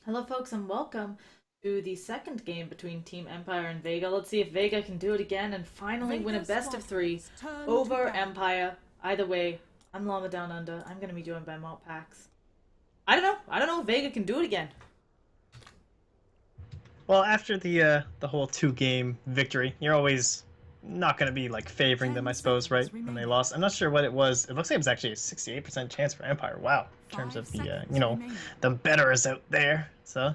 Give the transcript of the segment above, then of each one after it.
Hello, folks, and welcome to the second game between Team Empire and Vega. Let's see if Vega can do it again and finally win a Vega best of three squadrons, turn to over battle. Empire. Either way, I'm Llama Down Under. I'm gonna be joined by MotPax. I don't know. I don't know if Vega can do it again. Well, after the whole two-game victory, you're always not going to be like favoring them, I 10 suppose, right? seconds When they remaining. lost, I'm not sure what it was. It looks like it was actually a 68% chance for Empire. Wow, in terms 5 of the seconds remaining. the betters out there. So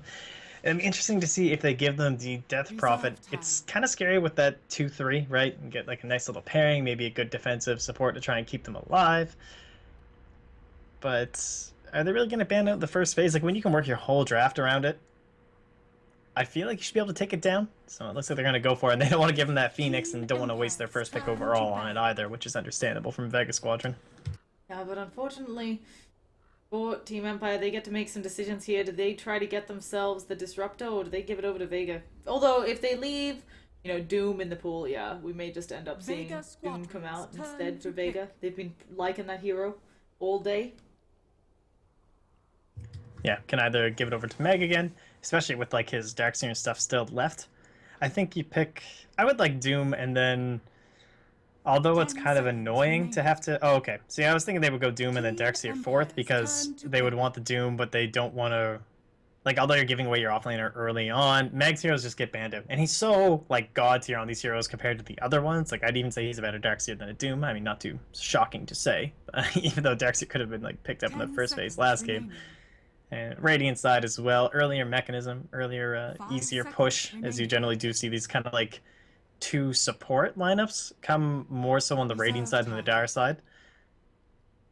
it'll be interesting to see if they give them the death profit. Reserve It's time. kind of scary with that 2-3, right? And get like a nice little pairing, maybe a good defensive support to try and keep them alive. But are they really going to ban out the first phase? Like when you can work your whole draft around it, I feel like you should be able to take it down. So it looks like they're going to go for it. And they don't want to give them that Phoenix Team and don't want to waste their Empire's first pick turn to overall on it battle. either, which is understandable from Vega Squadron. Yeah, but unfortunately for Team Empire, they get to make some decisions here. Do they try to get themselves the disruptor, or do they give it over to Vega? Although if they leave, Doom in the pool, yeah, we may just end up seeing Vega Doom come squadrons, out turn instead for to pick. Vega. They've been liking that hero all day. Yeah, can either give it over to Meg again, especially with like his Darkseer and stuff still left. I think you pick. I would like Doom and then. Although it's 10 kind of seconds annoying to remaining. have to. Oh, okay. See, I was thinking they would go Doom and then Team Darkseer fourth Empire's because turn to they would pick. want the Doom, but they don't want to like although you're giving away your offlaner early on, Meg's heroes just get banned out. And he's so like god tier on these heroes compared to the other ones. Like I'd even say he's a better Darkseer than a Doom. I mean, not too shocking to say, even though Darkseer could have been like picked up in the 10 first phase seconds last game. remaining. And Radiant side as well. Earlier mechanism, earlier 5 easier seconds push, as you remaining. generally do see these kind of like two support lineups come more so on the Radiant Reserve side than the time. Dire side,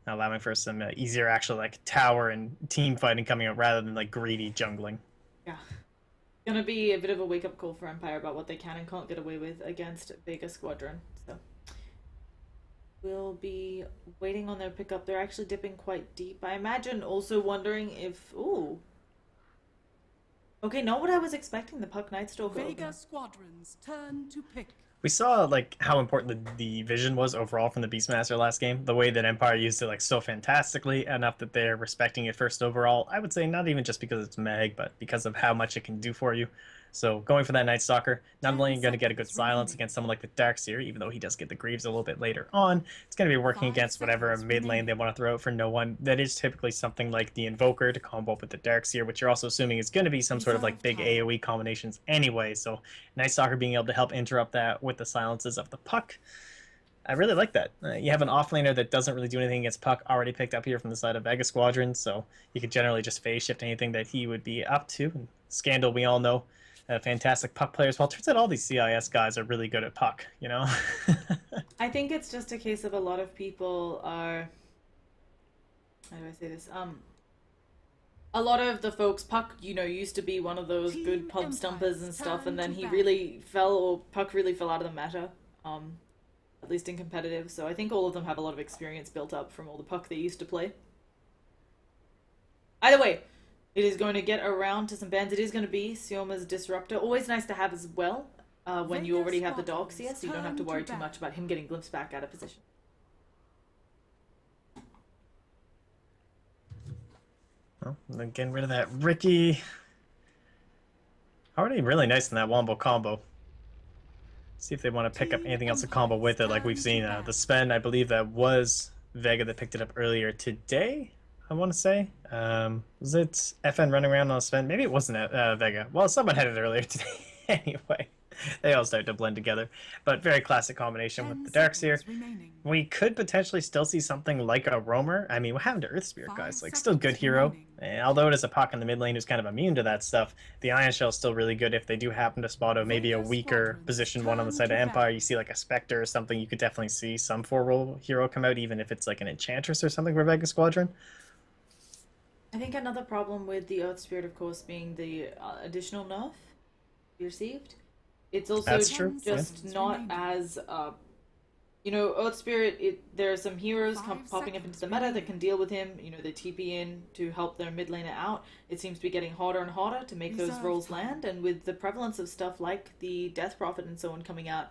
allowing for some easier actual like tower and team fighting coming out rather than like greedy jungling. Yeah. Gonna be a bit of a wake up call for Empire about what they can and can't get away with against Vega Squadron. So we'll be waiting on their pickup. They're actually dipping quite deep. I imagine also wondering if ooh. Okay, not what I was expecting, the Puck Night Stalker Vega opener. squadrons, turn to pick. We saw like how important the vision was overall from the Beastmaster last game. The way that Empire used it like so fantastically, enough that they're respecting it first overall. I would say not even just because it's Meg, but because of how much it can do for you. So going for that Night Stalker, not only are 10 you going to get a good seconds silence remaining. against someone like the Darkseer, even though he does get the Greaves a little bit later on, it's going to be working 5 against whatever seconds mid lane they remaining. want to throw out for no one. That is typically something like the Invoker to combo up with the Darkseer, which you're also assuming is going to be some sort of like Reserve big time. AoE combinations anyway. So Night Stalker being able to help interrupt that with the silences of the Puck. I really like that. You have an offlaner that doesn't really do anything against Puck already picked up here from the side of Vega Squadron, so you could generally just phase shift anything that he would be up to. And Scandal, we all know, fantastic Puck players. Well, it turns out all these CIS guys are really good at Puck, you know? I think it's just a case of a lot of people are how do I say this? A lot of the folks, Puck, used to be one of those good Team pub stumpers Empire's and stuff, and turn then to he battle. really fell, or Puck really fell out of the meta. Um, at least in competitive. So I think all of them have a lot of experience built up from all the Puck they used to play. Either way, it is going to get around to some bans. It is going to be Sioma's Disruptor. Always nice to have as well when you Vega already have the dogs squadrons, here, so you don't have to turn to worry too battle. much about him getting glimpsed back out of position. Well, getting rid of that Ricky. Already really nice in that Wombo combo. See if they want to pick up Team anything else to combo Empire's with it, like we've turn to seen. The battle. Sven, I believe that was Vega that picked it up earlier today. I want to say. Was it FN running around on Sven? Maybe it wasn't Vega. Well, someone had it earlier today. Anyway, they all start to blend together. But very classic combination with 10 the Darkseer. seconds remaining. We could potentially still see something like a Roamer. I mean, what happened to Earth Spirit, 5 guys? Like, still good seconds hero. remaining. And although it is a Puck in the mid lane who's kind of immune to that stuff, the Iron Shell is still really good if they do happen to spot a maybe a Vega weaker squadrons, position one on the turn side to of Empire. battle. You see like a Spectre or something, you could definitely see some 4 role hero come out, even if it's like an Enchantress or something for Vega Squadron. I think another problem with the Earth Spirit, of course, being the additional nerf you received. It's also That's true. 10 Yeah. just seconds not remaining. as Earth Spirit. There are some heroes 5 popping up into seconds the meta that can remaining. deal with him. They TP in to help their mid laner out. It seems to be getting harder and harder to make those Reserve roles time. land, and with the prevalence of stuff like the Death Prophet and so on coming out,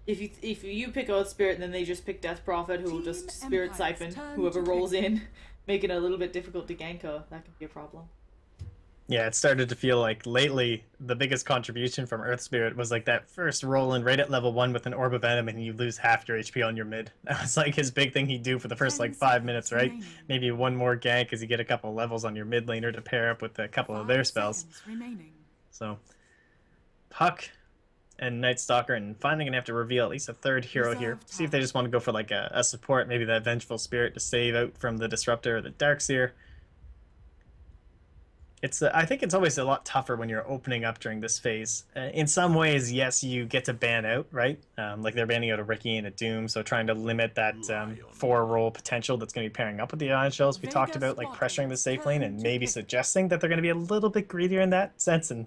if you pick Earth Spirit and then they just pick Death Prophet, who will Team just Spirit Empire's Siphon turn whoever to pick. rolls in, making it a little bit difficult to gank her, that could be a problem. Yeah, it started to feel like lately the biggest contribution from Earth Spirit was like that first roll in right at level 1 with an Orb of Venom and you lose half your HP on your mid. That was like his big thing he'd do for the first 10 like 5 minutes, seconds right? remaining. Maybe one more gank as you get a couple levels on your mid laner to pair up with a couple of their 5 spells. seconds remaining. So Puck and Night Stalker, and finally gonna have to reveal at least a third hero here. Reserve See if they just want to go for like a support, maybe that Vengeful Spirit to save out from the Disruptor or the Darkseer. It's I think it's always a lot tougher when you're opening up during this phase. In some ways, yes, you get to ban out, right? Like they're banning out a Ricky and a Doom, so trying to limit that 4-roll potential that's going to be pairing up with the Ion Shells. We talked about like pressuring the safe lane and maybe suggesting that they're going to be a little bit greedier in that sense. And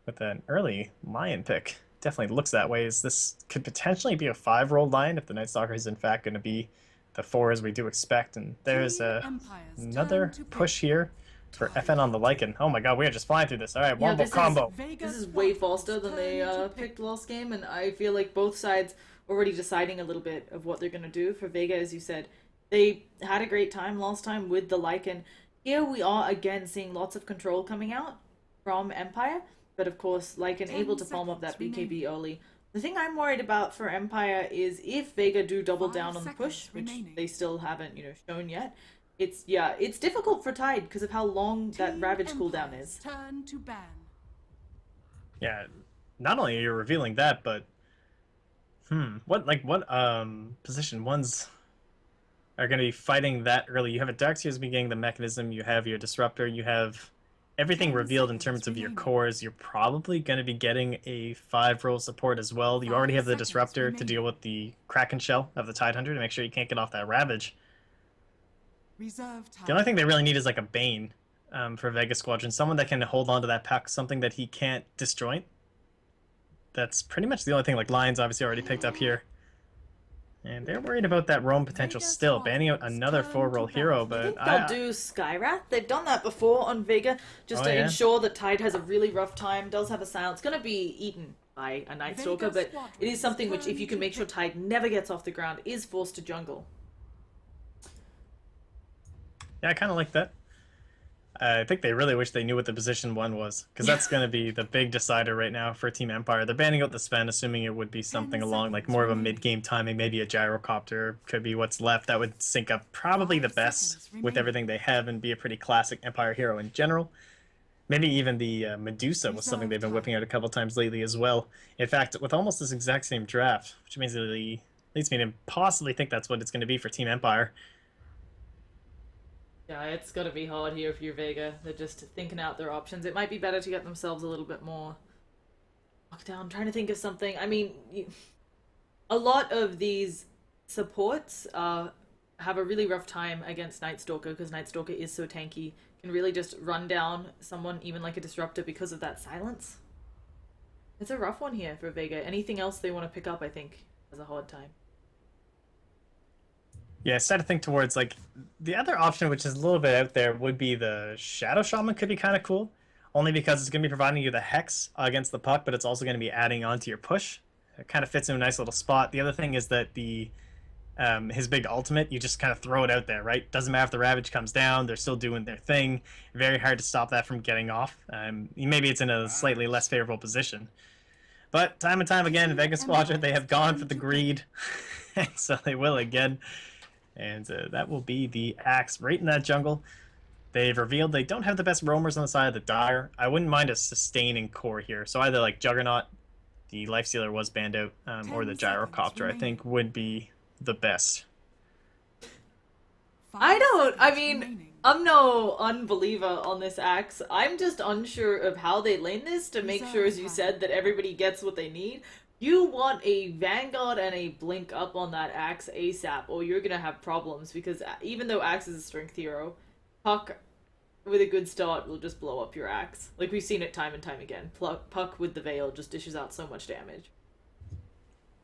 with an early Lion pick, definitely looks that way. As this could potentially be a 5-roll Lion if the Night Stalker is in fact going to be the 4 as we do expect. And there's another push here for FN on the Lycan. Oh my god, we are just flying through this. Alright, Yeah, wombo combo. This is way faster than they picked last game, and I feel like both sides already deciding a little bit of what they're going to do. For Vega, as you said, they had a great time last time with the Lycan. Here we are again seeing lots of control coming out from Empire, but of course Lycan able to farm up that BKB early. The thing I'm worried about for Empire is if Vega do double down on the push, which they still haven't, shown yet. It's difficult for Tide because of how long that Ravage cooldown is. Turn to ban. Yeah, not only are you revealing that, but what position ones are going to be fighting that early? You have a Darkseer's beginning the mechanism, you have your Disruptor, you have everything revealed in terms of your cores. You're probably going to be getting a 5-roll support as well. You already have the Disruptor to deal with the Kraken Shell of the Tidehunter to make sure you can't get off that Ravage. The only thing they really need is like a Bane for Vega Squadron. Someone that can hold on to that pack, something that he can't disjoint. That's pretty much the only thing. Like Lions obviously already picked up here. And they're worried about that roam potential still. Banning out another 4-roll hero, but I think they'll do Skywrath. They've done that before on Vega, just to ensure that Tide has a really rough time, does have a silence. It's going to be eaten by a Night Stalker, but it is something which, if you can make sure Tide never gets off the ground, is forced to jungle. Yeah, I kind of like that. I think they really wish they knew what the position 1 was, because that's going to be the big decider right now for Team Empire. They're banning out the Sven, assuming it would be something along like more of a mid-game timing, maybe a Gyrocopter could be what's left. That would sync up probably the best with everything they have and be a pretty classic Empire hero in general. Maybe even the Medusa was something they've been whipping out a couple times lately as well. In fact, with almost this exact same draft, which means it leads me to possibly think that's what it's going to be for Team Empire. Yeah, it's gotta be hard here for your Vega. They're just thinking out their options. It might be better to get themselves a little bit more locked down. Trying to think of something. I mean, a lot of these supports have a really rough time against Night Stalker because Night Stalker is so tanky. Can really just run down someone, even like a Disruptor, because of that silence. It's a rough one here for Vega. Anything else they want to pick up, I think, has a hard time. Yeah, I started to think towards, like, the other option, which is a little bit out there, would be the Shadow Shaman could be kind of cool. Only because it's going to be providing you the Hex against the Puck, but it's also going to be adding onto your push. It kind of fits in a nice little spot. The other thing is that the his big ultimate, you just kind of throw it out there, right? Doesn't matter if the Ravage comes down, they're still doing their thing. Very hard to stop that from getting off. Maybe it's in a slightly less favorable position. But time and time again, Vega Squadron, they have gone for the greed. So they will again. And that will be the Axe right in that jungle. They've revealed they don't have the best roamers on the side of the Dire. I wouldn't mind a sustaining core here. So either like Juggernaut, the Lifestealer was banned out, or the Gyrocopter, I think, would be the best. I'm no unbeliever on this Axe. I'm just unsure of how they lane this to make sure, as you said, that everybody gets what they need. You want a Vanguard and a Blink up on that Axe ASAP, or you're gonna have problems, because even though Axe is a strength hero, Puck with a good start will just blow up your Axe. Like, we've seen it time and time again. Puck with the Veil just dishes out so much damage.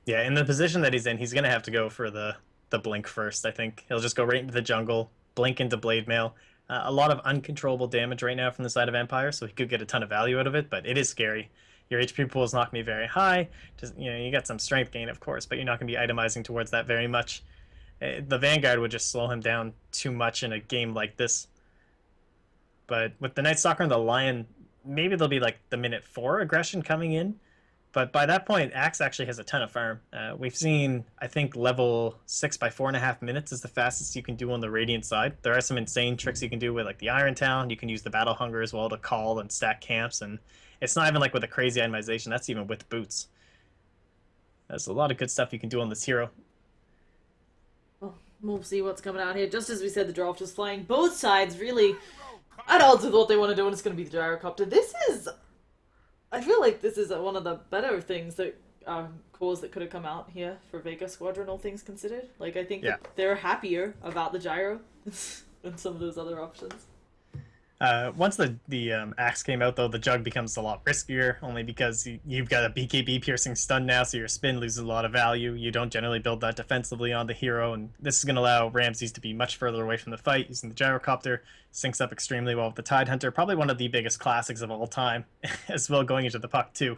Yeah, in the position that he's in, he's gonna have to go for the Blink first, I think. He'll just go right into the jungle, Blink into Blade Mail. A lot of uncontrollable damage right now from the side of Empire, so he could get a ton of value out of it, but it is scary. Your HP pool is not going to be very high. Just, you got some strength gain, of course, but you're not going to be itemizing towards that very much. The Vanguard would just slow him down too much in a game like this. But with the Night Stalker and the Lion, maybe there'll be like the minute 4 aggression coming in. But by that point, Axe actually has a ton of farm. We've seen, I think, level 6 by 4.5 minutes is the fastest you can do on the Radiant side. There are some insane tricks you can do with like the Iron Town. You can use the Battle Hunger as well to call and stack camps. And it's not even like with a crazy itemization. That's even with boots. There's a lot of good stuff you can do on this hero. Well, we'll see what's coming out here. Just as we said, the draft is flying. Both sides really at odds with what they want to do, and it's going to be the gyrocopter. I feel like this is one of the better things that cores that could have come out here for Vega Squadron, all things considered. Like, I think that they're happier about the gyro than some of those other options. Once the axe came out, though, the jug becomes a lot riskier, only because you've got a BKB piercing stun now, so your spin loses a lot of value. You don't generally build that defensively on the hero, and this is going to allow Ramses to be much further away from the fight using the gyrocopter. Syncs up extremely well with the Tide Hunter, probably one of the biggest classics of all time, as well going into the puck too.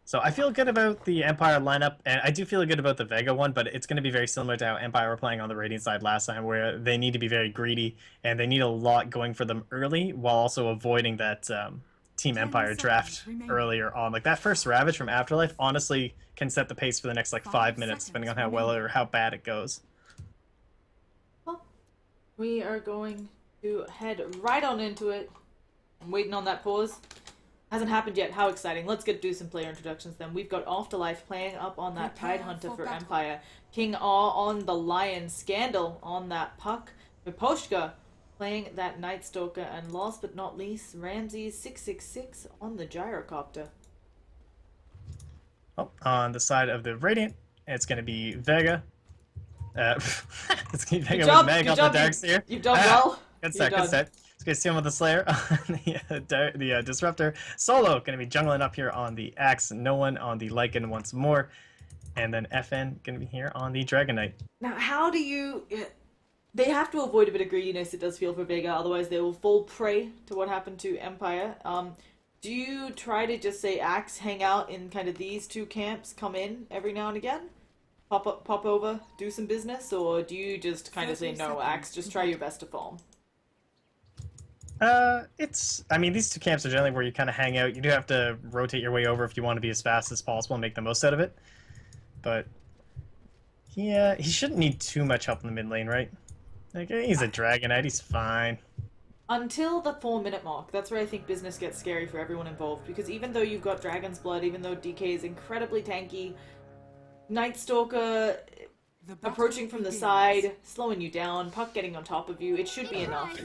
So I feel good about the Empire lineup, and I do feel good about the Vega one, but it's going to be very similar to how Empire were playing on the Radiant side last time, where they need to be very greedy, and they need a lot going for them early, while also avoiding that Team Empire draft earlier on. Like, that first Ravage from Afterlife, honestly, can set the pace for the next, like, 5 minutes, depending on how well or how bad it goes. Well, we are going to head right on into it. I'm waiting on that pause. Hasn't happened yet. How exciting. Let's do some player introductions then. We've got Afterlife playing up on that Tide Hunter for Empire. King R on the Lion. Scandal on that Puck. Viposhka playing that Night Stalker. And last but not least, Ramses 666 on the Gyrocopter. Oh, on the side of the Radiant, it's going to be Vega. It's going to be Vega with Meg on the Darks here. You've done well. Good set, good set. Let's see him with the Slayer on the Disruptor. Solo going to be jungling up here on the Axe. No one on the Lycan once more. And then FN going to be here on the Dragon Knight. Now, how do you... They have to avoid a bit of greediness, it does feel, for Vega. Otherwise, they will fall prey to what happened to Empire. Do you try to just say Axe, hang out in kind of these two camps, come in every now and again? Pop over, do some business? Or do you just kind of say, no, Axe, just try your best to farm? I mean, these two camps are generally where you kind of hang out. You do have to rotate your way over if you want to be as fast as possible and make the most out of it. But, yeah, he shouldn't need too much help in the mid lane, right? Like, he's a Dragon Knight, he's fine. Until the 4-minute mark, that's where I think business gets scary for everyone involved. Because even though you've got Dragon's Blood, even though DK is incredibly tanky, Night Stalker approaching from the side, slowing you down, Puck getting on top of you, it should be enough.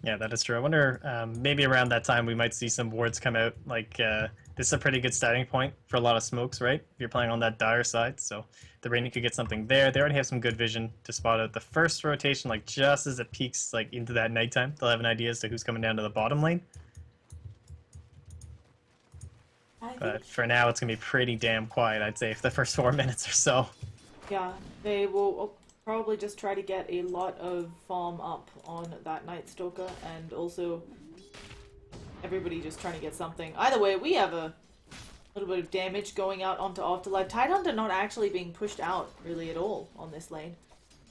Yeah, that is true. I wonder, maybe around that time we might see some wards come out. Like, this is a pretty good starting point for a lot of smokes, right? If you're playing on that dire side, so the Radiant could get something there. They already have some good vision to spot out the first rotation, like just as it peaks like into that nighttime. They'll have an idea as to who's coming down to the bottom lane. But for now, it's going to be pretty damn quiet, I'd say, for the first 4 minutes or so. Yeah, they will probably just try to get a lot of farm up on that Night Stalker, and also everybody just trying to get something. Either way, we have a little bit of damage going out onto Afterlife. Tide Hunter not actually being pushed out really at all on this lane.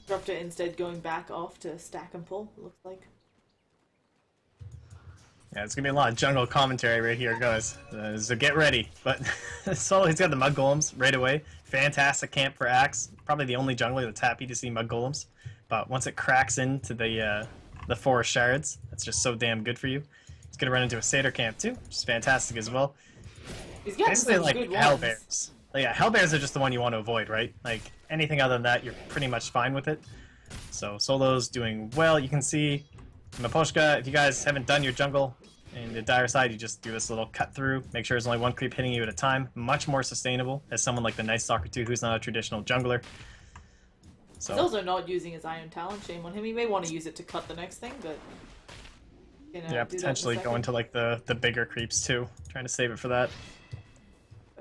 Disruptor instead going back off to stack and pull, it looks like. Yeah, it's going to be a lot of jungle commentary right here, guys. So get ready. But Solo, he's got the Mud Golems right away. Fantastic camp for Axe. Probably the only jungler that's happy to see Mud Golems. But once it cracks into the forest shards, that's just so damn good for you. He's going to run into a Satyr camp too, which is fantastic as well. He's got basically some like good Hellbears. Like, yeah, Hellbears are just the one you want to avoid, right? Like, anything other than that, you're pretty much fine with it. So Solo's doing well. You can see Maposhka, if you guys haven't done your jungle in the dire side, you just do this little cut through. Make sure there's only one creep hitting you at a time. Much more sustainable as someone like the Night Stalker 2, who's not a traditional jungler. So, he's also not using his Iron Talon, shame on him. He may want to use it to cut the next thing, but... yeah, potentially go into like the bigger creeps too. Trying to save it for that.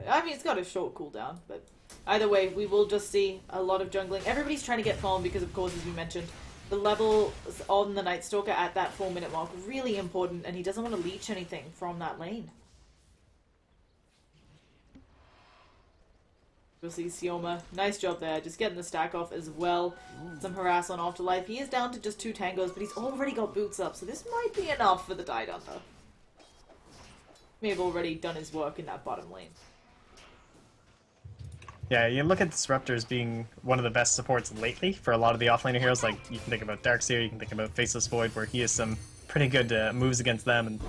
I mean, it's got a short cooldown, but either way, we will just see a lot of jungling. Everybody's trying to get farm because, of course, as we mentioned, the levels on the Night Stalker at that 4-minute mark really important, and he doesn't want to leech anything from that lane. You'll see Sioma. Nice job there, just getting the stack off as well. Some harass on Afterlife. He is down to just 2 tangos, but he's already got boots up, so this might be enough for the Tidehunter. May have already done his work in that bottom lane. Yeah, you look at Disruptor as being one of the best supports lately for a lot of the offlaner heroes. Like, you can think about Darkseer, you can think about Faceless Void, where he has some pretty good moves against them. And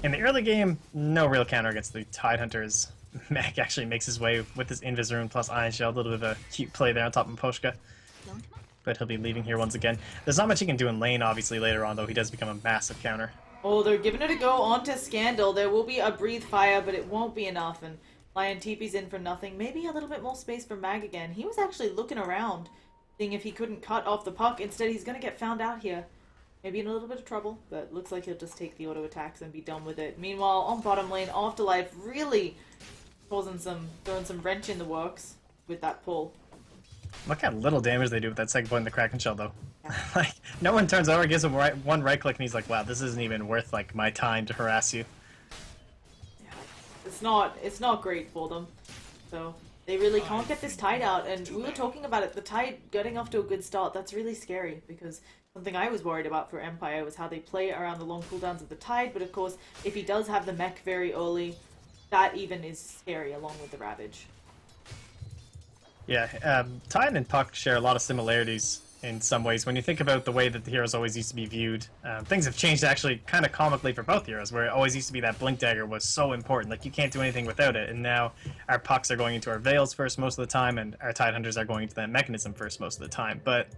in the early game, no real counter against the Tidehunters. Mac actually makes his way with his Invis Rune plus Iron Shell. A little bit of a cute play there on top of Poshka. But he'll be leaving here once again. There's not much he can do in lane, obviously, later on, though. He does become a massive counter. Oh, they're giving it a go onto Scandal. There will be a Breathe Fire, but it won't be enough. And Lion TP's in for nothing. Maybe a little bit more space for Mag again. He was actually looking around, seeing if he couldn't cut off the puck. Instead, he's going to get found out here. Maybe in a little bit of trouble, but looks like he'll just take the auto attacks and be done with it. Meanwhile, on bottom lane, Afterlife really throwing some wrench in the works with that pull. Look how little damage they do with that second point in the Kraken Shell, though. Yeah. Like, no one turns over, gives him one right click, and he's like, wow, this isn't even worth, like, my time to harass you. Yeah. It's not great for them. So, they really can't get this Tide out, and we were talking about it, the Tide getting off to a good start, that's really scary, because something I was worried about for Empire was how they play around the long cooldowns of the Tide, but of course, if he does have the mech very early, that even is scary along with the Ravage. Yeah, Tide and Puck share a lot of similarities in some ways. When you think about the way that the heroes always used to be viewed, things have changed actually kind of comically for both heroes, where it always used to be that Blink Dagger was so important, like you can't do anything without it, and now our Pucks are going into our Veils first most of the time, and our Tidehunters are going into that Mechanism first most of the time. But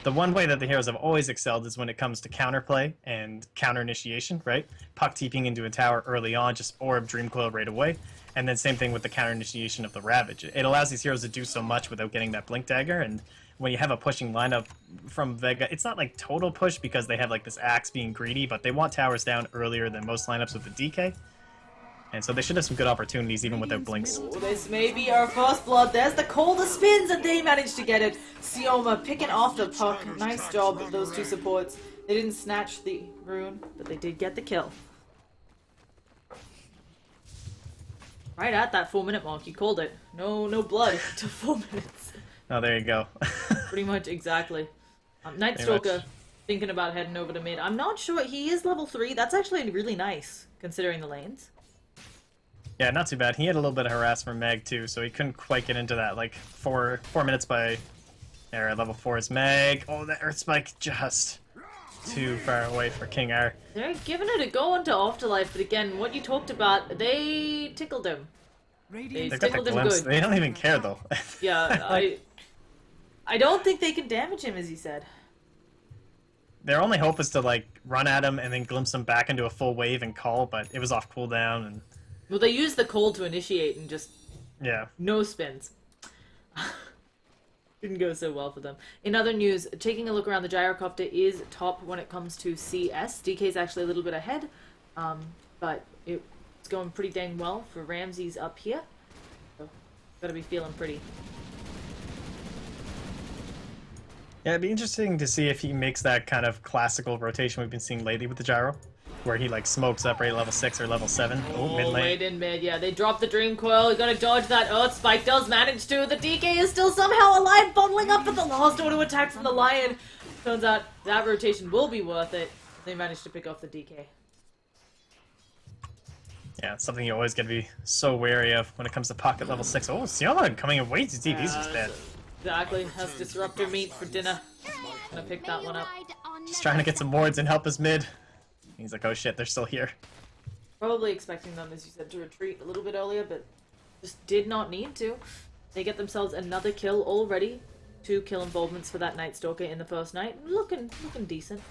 the one way that the heroes have always excelled is when it comes to counterplay and counter initiation, right? Puck TPing into a tower early on, just orb Dream Coil right away. And then same thing with the counter initiation of the Ravage. It allows these heroes to do so much without getting that Blink Dagger, and when you have a pushing lineup from Vega, it's not like total push because they have like this Axe being greedy, but they want towers down earlier than most lineups with the DK. And so they should have some good opportunities even without blinks. Oh, this may be our first blood. There's the Calder spins, and they managed to get it. Sioma picking off the puck. Nice job of those two supports. They didn't snatch the rune, but they did get the kill. Right at that 4-minute mark, you called it. No blood to 4 minutes. Oh, there you go. Pretty much exactly. Night Stalker thinking about heading over to mid. I'm not sure. He is level 3. That's actually really nice, considering the lanes. Yeah, not too bad. He had a little bit of harass from Meg too, so he couldn't quite get into that. Like 4 minutes by there. Level 4 is Meg. Oh, that Earth Spike just too far away for King R. They're giving it a go into Afterlife, but again, what you talked about, they tickled him. They got the glimpse. They don't even care though. Yeah, I don't think they can damage him, as he said. Their only hope is to like run at him and then glimpse him back into a full wave and call, but it was off cooldown and. Well, they used the call to initiate and just no spins. Didn't go so well for them. In other news, taking a look around, the Gyrocopter is top when it comes to CS. DK's actually a little bit ahead, but it's going pretty dang well for Ramses up here. So, gotta be feeling pretty. Yeah, it'd be interesting to see if he makes that kind of classical rotation we've been seeing lately with the Gyro, where he like smokes up right level 6 or level 7. Oh, mid lane. Late in mid, yeah. They drop the Dream Coil. You gotta dodge that Earth Spike. Does manage to. The DK is still somehow alive, bubbling up with the last auto attack from the Lion. Turns out that rotation will be worth it. They managed to pick off the DK. Yeah, it's something you always gotta be so wary of when it comes to pocket level 6. Oh, Sioma coming in way too deep. He's just dead. Exactly. Has Disruptor meat for dinner. Gonna pick that one up. Just trying to get some wards and help his mid. He's like, oh shit, they're still here. Probably expecting them, as you said, to retreat a little bit earlier, but just did not need to. They get themselves another kill already. 2 kill involvements for that Night Stalker in the first night. Looking decent.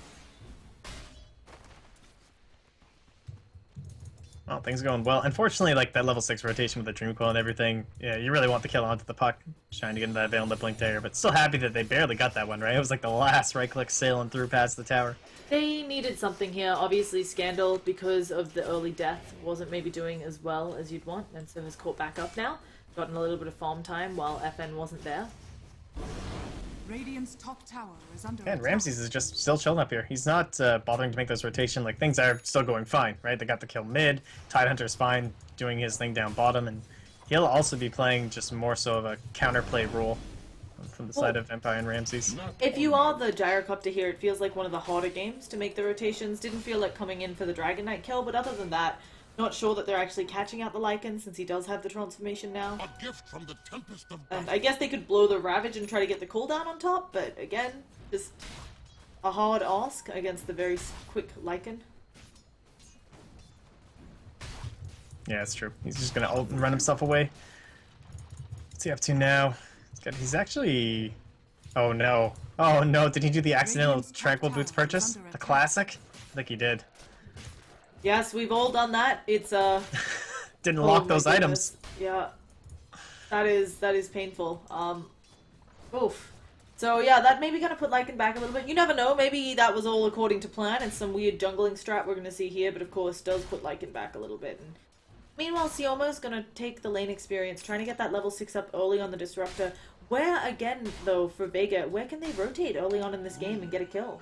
Well, things are going well. Unfortunately, like that level 6 rotation with the Dream Coil and everything, yeah, you really want the kill onto the puck. Just trying to get into that Veil and the Blink Dagger, but still happy that they barely got that one, right? It was like the last right click sailing through past the tower. They needed something here. Obviously, Scandal, because of the early death, wasn't maybe doing as well as you'd want, and so has caught back up now. Gotten a little bit of farm time while FN wasn't there. Radiant's top tower is under And Ramses is just still chilling up here. He's not bothering to make those rotation. Like, things are still going fine, right? They got the kill mid. Tidehunter's fine, doing his thing down bottom, and he'll also be playing just more so of a counterplay role from the side of Empire and Ramses. If you are the gyrocopter here, it feels like one of the harder games to make the rotations. Didn't feel like coming in for the Dragon Knight kill, but other than that, not sure that they're actually catching out the Lycan since he does have the transformation now. A gift from the Tempest of And I guess they could blow the Ravage and try to get the cooldown on top, but again, just a hard ask against the very quick Lycan. Yeah, that's true. He's just gonna ult and run himself away. What's he up to now? He's actually... Oh no. Oh no, did he do the accidental Tranquil Boots purchase? The classic? I think he did. Yes, we've all done that. It's Didn't oh lock my those goodness. items. Yeah. That is painful. Oof. So yeah, that may be gonna put Lycan back a little bit. You never know, maybe that was all according to plan and some weird jungling strat we're gonna see here, but of course does put Lycan back a little bit. And meanwhile, Llama's gonna take the lane experience, trying to get that level 6 up early on the Disruptor. Where, again, though, for Vega, where can they rotate early on in this game and get a kill?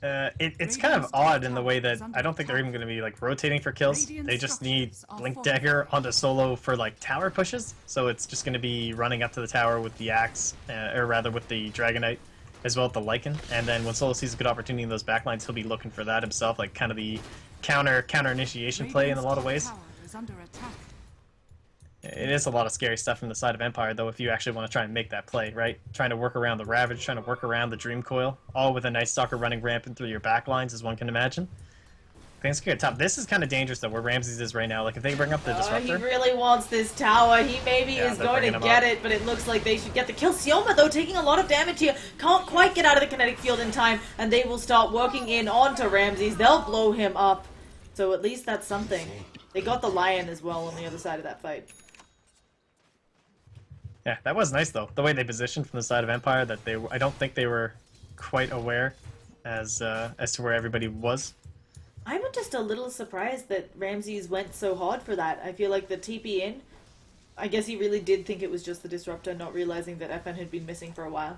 It's kind of odd in the way that I don't think they're even going to be like rotating for kills. They just need Blink Dagger onto solo for like tower pushes. So it's just going to be running up to the tower with the axe, or rather with the Dragon Knight, as well as the Lycan. And then when solo sees a good opportunity in those backlines, he'll be looking for that himself, like kind of the counter initiation play in a lot of ways. It is a lot of scary stuff from the side of Empire, though, if you actually want to try and make that play, right? Trying to work around the Ravage, trying to work around the Dream Coil, all with a Night Stalker running rampant through your backlines, as one can imagine. I think it's good. Top. This is kind of dangerous, though, where Ramses is right now. Like, if they bring up the Disruptor... He really wants this tower. He maybe is going to get it, but it looks like they should get the kill. Llama, though, taking a lot of damage here. Can't quite get out of the kinetic field in time, and they will start working in onto Ramses. They'll blow him up. So at least that's something. They got the Lion as well on the other side of that fight. Yeah, that was nice, though. The way they positioned from the side of Empire, that I don't think they were quite aware as to where everybody was. I'm just a little surprised that Ramses went so hard for that. I feel like the TP in, I guess he really did think it was just the Disruptor, not realizing that FN had been missing for a while.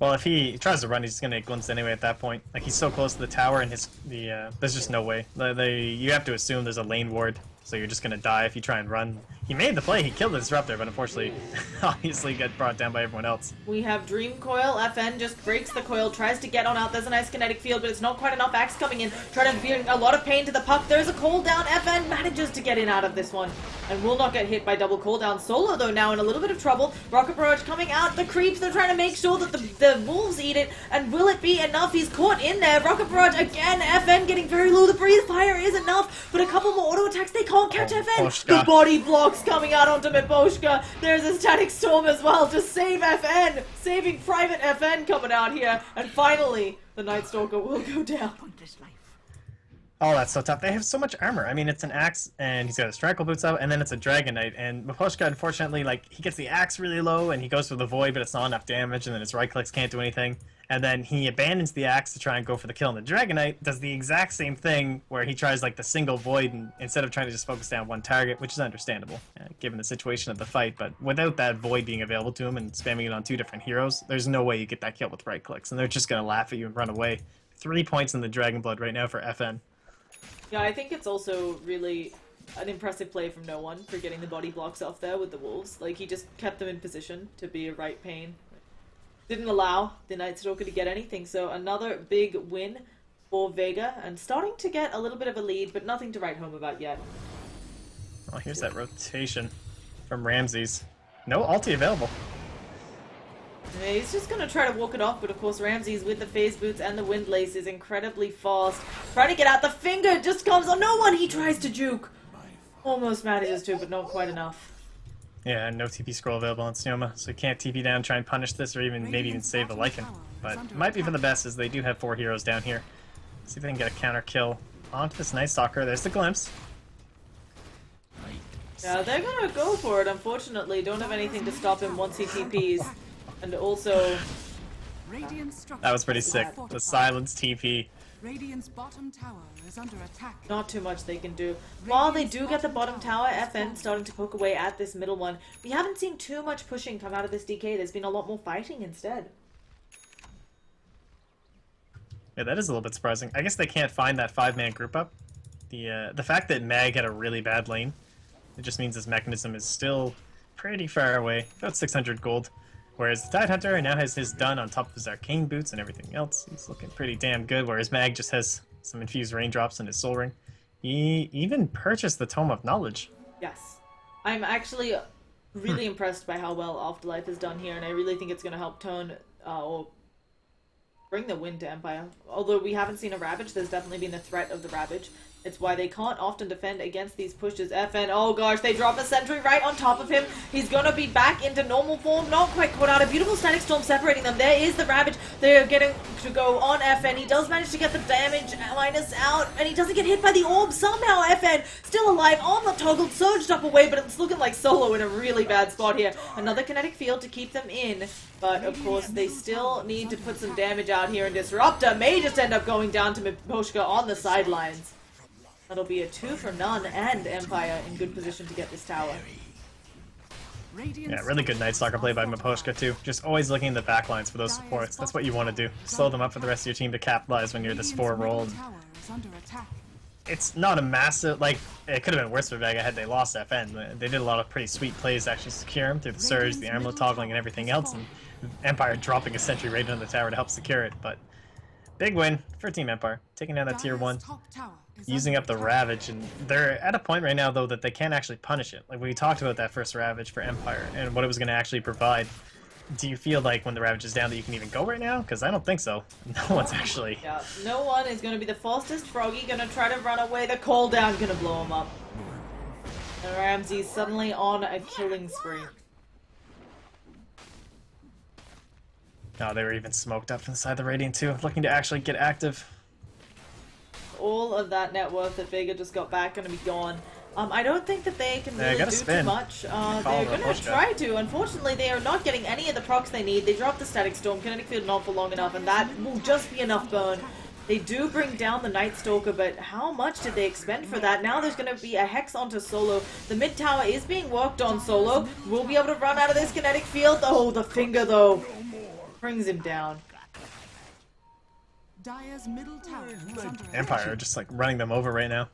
Well, if he tries to run, he's just gonna get glimpsed anyway at that point. Like, he's so close to the tower, and there's just no way. You have to assume there's a lane ward, so you're just gonna die if you try and run. He made the play, he killed the Disruptor, but unfortunately, obviously got brought down by everyone else. We have Dream Coil. FN just breaks the coil, tries to get on out. There's a nice kinetic field, but it's not quite enough. Axe coming in, trying to bring a lot of pain to the puck. There's a cooldown. FN manages to get in out of this one, and will not get hit by double cooldown. Solo, though, now in a little bit of trouble. Rocket Barrage coming out. The creeps, they're trying to make sure that the wolves eat it, and will it be enough? He's caught in there. Rocket Barrage again. FN getting very low. The breathe fire is enough, but a couple more auto attacks. They can't catch FN. Poshka. The body blocks coming out onto Miposhka. There's a static storm as well to save FN. Saving Private FN coming out here. And finally, the Night Stalker will go down. Oh, that's so tough. They have so much armor. I mean, it's an axe, and he's got his Tranquil Boots out, and then it's a Dragon Knight. And Miposhka, unfortunately, like, he gets the axe really low, and he goes for the Void, but it's not enough damage, and then his right clicks can't do anything. And then he abandons the axe to try and go for the kill, and the Dragon Knight does the exact same thing, where he tries, like, the single Void, and instead of trying to just focus down one target, which is understandable, given the situation of the fight. But without that Void being available to him and spamming it on two different heroes, there's no way you get that kill with right clicks, and they're just going to laugh at you and run away. 3 points in the Dragon Blood right now for FN. Yeah, I think it's also really an impressive play from no one for getting the body blocks off there with the wolves. Like, he just kept them in position to be a right pain. Didn't allow the Night Stalker to get anything, so another big win for Vega, and starting to get a little bit of a lead, but nothing to write home about yet. Oh, here's that rotation from Ramses. No ulti available. Yeah, he's just gonna try to walk it off, but of course Ramses with the phase boots and the wind lace is incredibly fast. Trying to get out, the finger just comes on no one, he tries to juke. Almost manages to, but not quite enough. Yeah, no TP scroll available on Llama, so you can't TP down, try and punish this, or maybe even save the Lycan. But it might be for the best, as they do have 4 heroes down here. See if they can get a counter kill onto this Night Stalker. There's the glimpse. Yeah, they're gonna go for it, unfortunately. Don't have anything to stop him once he TPs. And also... That was pretty sick. The silence TP. Radiant's bottom tower is under attack. Not too much they can do. While they do get the bottom tower, FN starting to poke away at this middle one. We haven't seen too much pushing come out of this DK. There's been a lot more fighting instead. Yeah, that is a little bit surprising. I guess they can't find that 5-man group up. The fact that Mag had a really bad lane, it just means his mechanism is still pretty far away, about 600 gold. Whereas the Tidehunter now has his done on top of his arcane boots and everything else. He's looking pretty damn good, whereas Mag just has some infused raindrops in his soul ring. He even purchased the Tome of Knowledge. Yes. I'm actually really impressed by how well Afterlife has done here, and I really think it's going to help tone or bring the win to Empire. Although we haven't seen a Ravage, there's definitely been a threat of the Ravage. It's why they can't often defend against these pushes. FN, oh gosh, they drop a sentry right on top of him. He's gonna be back into normal form, not quite caught out. A beautiful static storm separating them. There is the Ravage. They're getting to go on FN. He does manage to get the damage minus out, and he doesn't get hit by the orb somehow. FN still alive on the toggle, surged up away, but it's looking like Solo in a really bad spot here. Another kinetic field to keep them in, but of course they still need to put some damage out here, and Disruptor may just end up going down to Miposhka on the sidelines. That'll be a 2 for none, and Empire in good position to get this tower. Yeah, really good Night Stalker play by Miposhka too. Just always looking in the backlines for those supports. That's what you want to do. Slow them up for the rest of your team to capitalize when you're this 4-roll. It's not a massive, like, it could have been worse for Vega had they lost FN. They did a lot of pretty sweet plays to actually secure him through the surge, the amulet toggling, and everything else, and Empire dropping a sentry right into the tower to help secure it. But big win for Team Empire, taking down that tier 1. Using up the Ravage, and they're at a point right now though that they can't actually punish it. Like we talked about that first Ravage for Empire and what it was going to actually provide. Do you feel like when the Ravage is down that you can even go right now? Because I don't think so. No one's actually. Yeah, no one is going to be the fastest. Froggy going to try to run away. The call down going to blow him up. And Ramsey's suddenly on a killing spree. Oh, they were even smoked up inside the Radiant too, looking to actually get active. All of that net worth that Vega just got back going to be gone. I don't think that they can really do too much. They're going to try to. Unfortunately, they are not getting any of the procs they need. They dropped the Static Storm, Kinetic Field not for long enough, and that will just be enough burn. They do bring down the Night Stalker, but how much did they expend for that? Now there's going to be a Hex onto Solo. The mid tower is being worked on. Solo will be able to run out of this Kinetic Field. Oh, the finger, though, brings him down. Dire's middle tower is under Empire are just like running them over right now.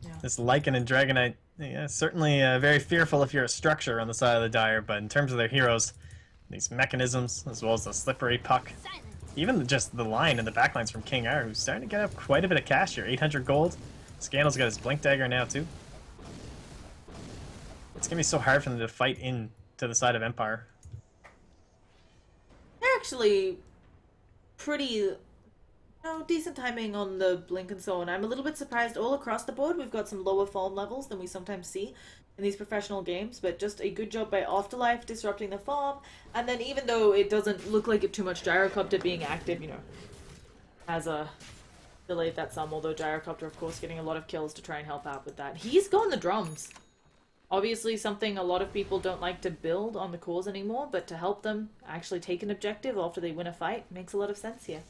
Yeah. This Lycan and Dragonite, yeah, certainly very fearful if you're a structure on the side of the Dire, but in terms of their heroes, these mechanisms, as well as the slippery puck, even just the line and the backlines from King R, who's starting to get up quite a bit of cash here, 800 gold. Scandal's got his Blink Dagger now too. It's going to be so hard for them to fight in to the side of Empire. They're actually pretty... decent timing on the blink and so on. I'm a little bit surprised all across the board. We've got some lower farm levels than we sometimes see in these professional games, but just a good job by Afterlife disrupting the farm. And then even though it doesn't look like it too much, Gyrocopter being active, has delayed that some, although Gyrocopter, of course, getting a lot of kills to try and help out with that. He's gone the drums. Obviously something a lot of people don't like to build on the cores anymore, but to help them actually take an objective after they win a fight makes a lot of sense here.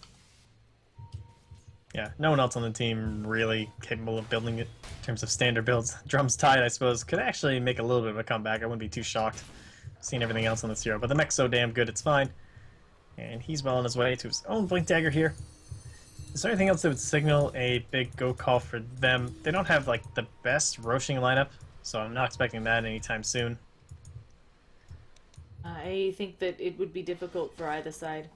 Yeah, no one else on the team really capable of building it in terms of standard builds. Drums Tide, I suppose, could actually make a little bit of a comeback. I wouldn't be too shocked seeing everything else on this hero, but the mech's so damn good, it's fine. And he's well on his way to his own Blink Dagger here. Is there anything else that would signal a big go call for them? They don't have, like, the best Roshing lineup, so I'm not expecting that anytime soon. I think that it would be difficult for either side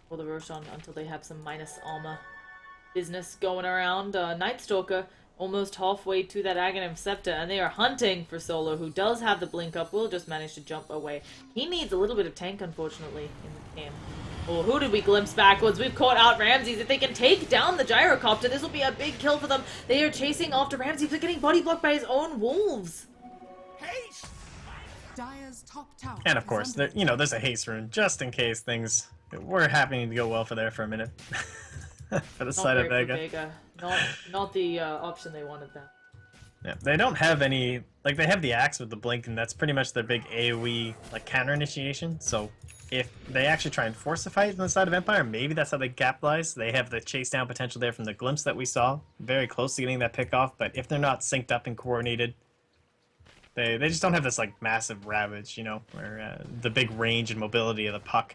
for the Roshan until they have some minus armor business going around. Night Stalker almost halfway to that Aghanim Scepter, and they are hunting for Solo, who does have the blink up, will just manage to jump away. He needs a little bit of tank, unfortunately, in the game. Oh, who did we glimpse backwards? We've caught out Ramses. If they can take down the Gyrocopter, this will be a big kill for them. They are chasing after Ramses, but getting body blocked by his own wolves. Dire's top tower And of course, is under there's a haste rune, just in case things were happening to go well for there for a minute. For the side of Vega. Vega. Not the option they wanted there. Yeah, they don't have any, like, they have the axe with the blink, and that's pretty much their big AoE, like, counter initiation, so if they actually try and force a fight on the side of Empire, maybe that's how they capitalize. They have the chase down potential there from the glimpse that we saw, very close to getting that pick off, but if they're not synced up and coordinated, they just don't have this, like, massive ravage, or the big range and mobility of the puck.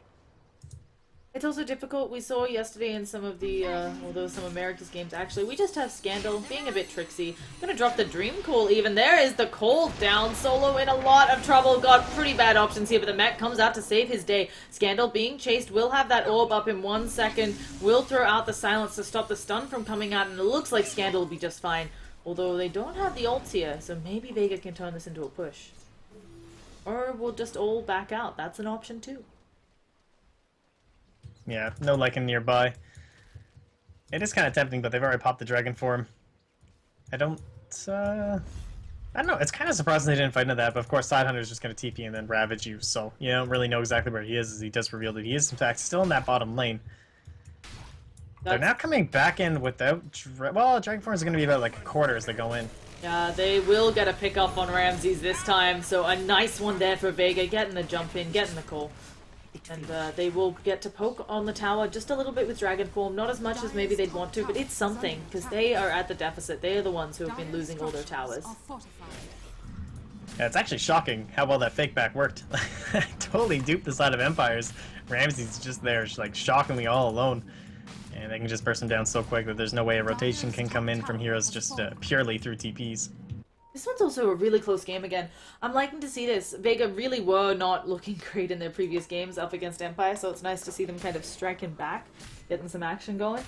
It's also difficult. We saw yesterday in some of the, although some America's games actually, we just have Scandal being a bit tricksy. I'm gonna drop the Dream Call even. There is the call down. Solo in a lot of trouble. Got pretty bad options here, but the mech comes out to save his day. Scandal being chased will have that orb up in 1 second. Will throw out the silence to stop the stun from coming out, and it looks like Scandal will be just fine. Although they don't have the ults here, so maybe Vega can turn this into a push. Or we'll just all back out. That's an option too. Yeah, no Lycan nearby. It is kind of tempting, but they've already popped the dragon for him. I don't know. It's kind of surprising they didn't fight into that, but of course Sidehunter is just going to TP and then ravage you, so you don't really know exactly where he is, as he does reveal that he is in fact still in that bottom lane. They're now coming back in without... well, Dragonform is going to be about like a quarter as they go in. Yeah, they will get a pick up on Ramses this time, so a nice one there for Vega, getting the jump in, getting the call. And they will get to poke on the tower just a little bit with Dragon Form, not as much as maybe they'd want to, but it's something, because they are at the deficit. They are the ones who have been losing all their towers. Yeah, it's actually shocking how well that fake back worked. Totally duped the side of Empires. Ramsey's just there, like, shockingly all alone. And they can just burst him down so quick that there's no way a rotation can come in from heroes just purely through TPs. This one's also a really close game again. I'm liking to see this. Vega really were not looking great in their previous games up against Empire, so it's nice to see them kind of striking back, getting some action going.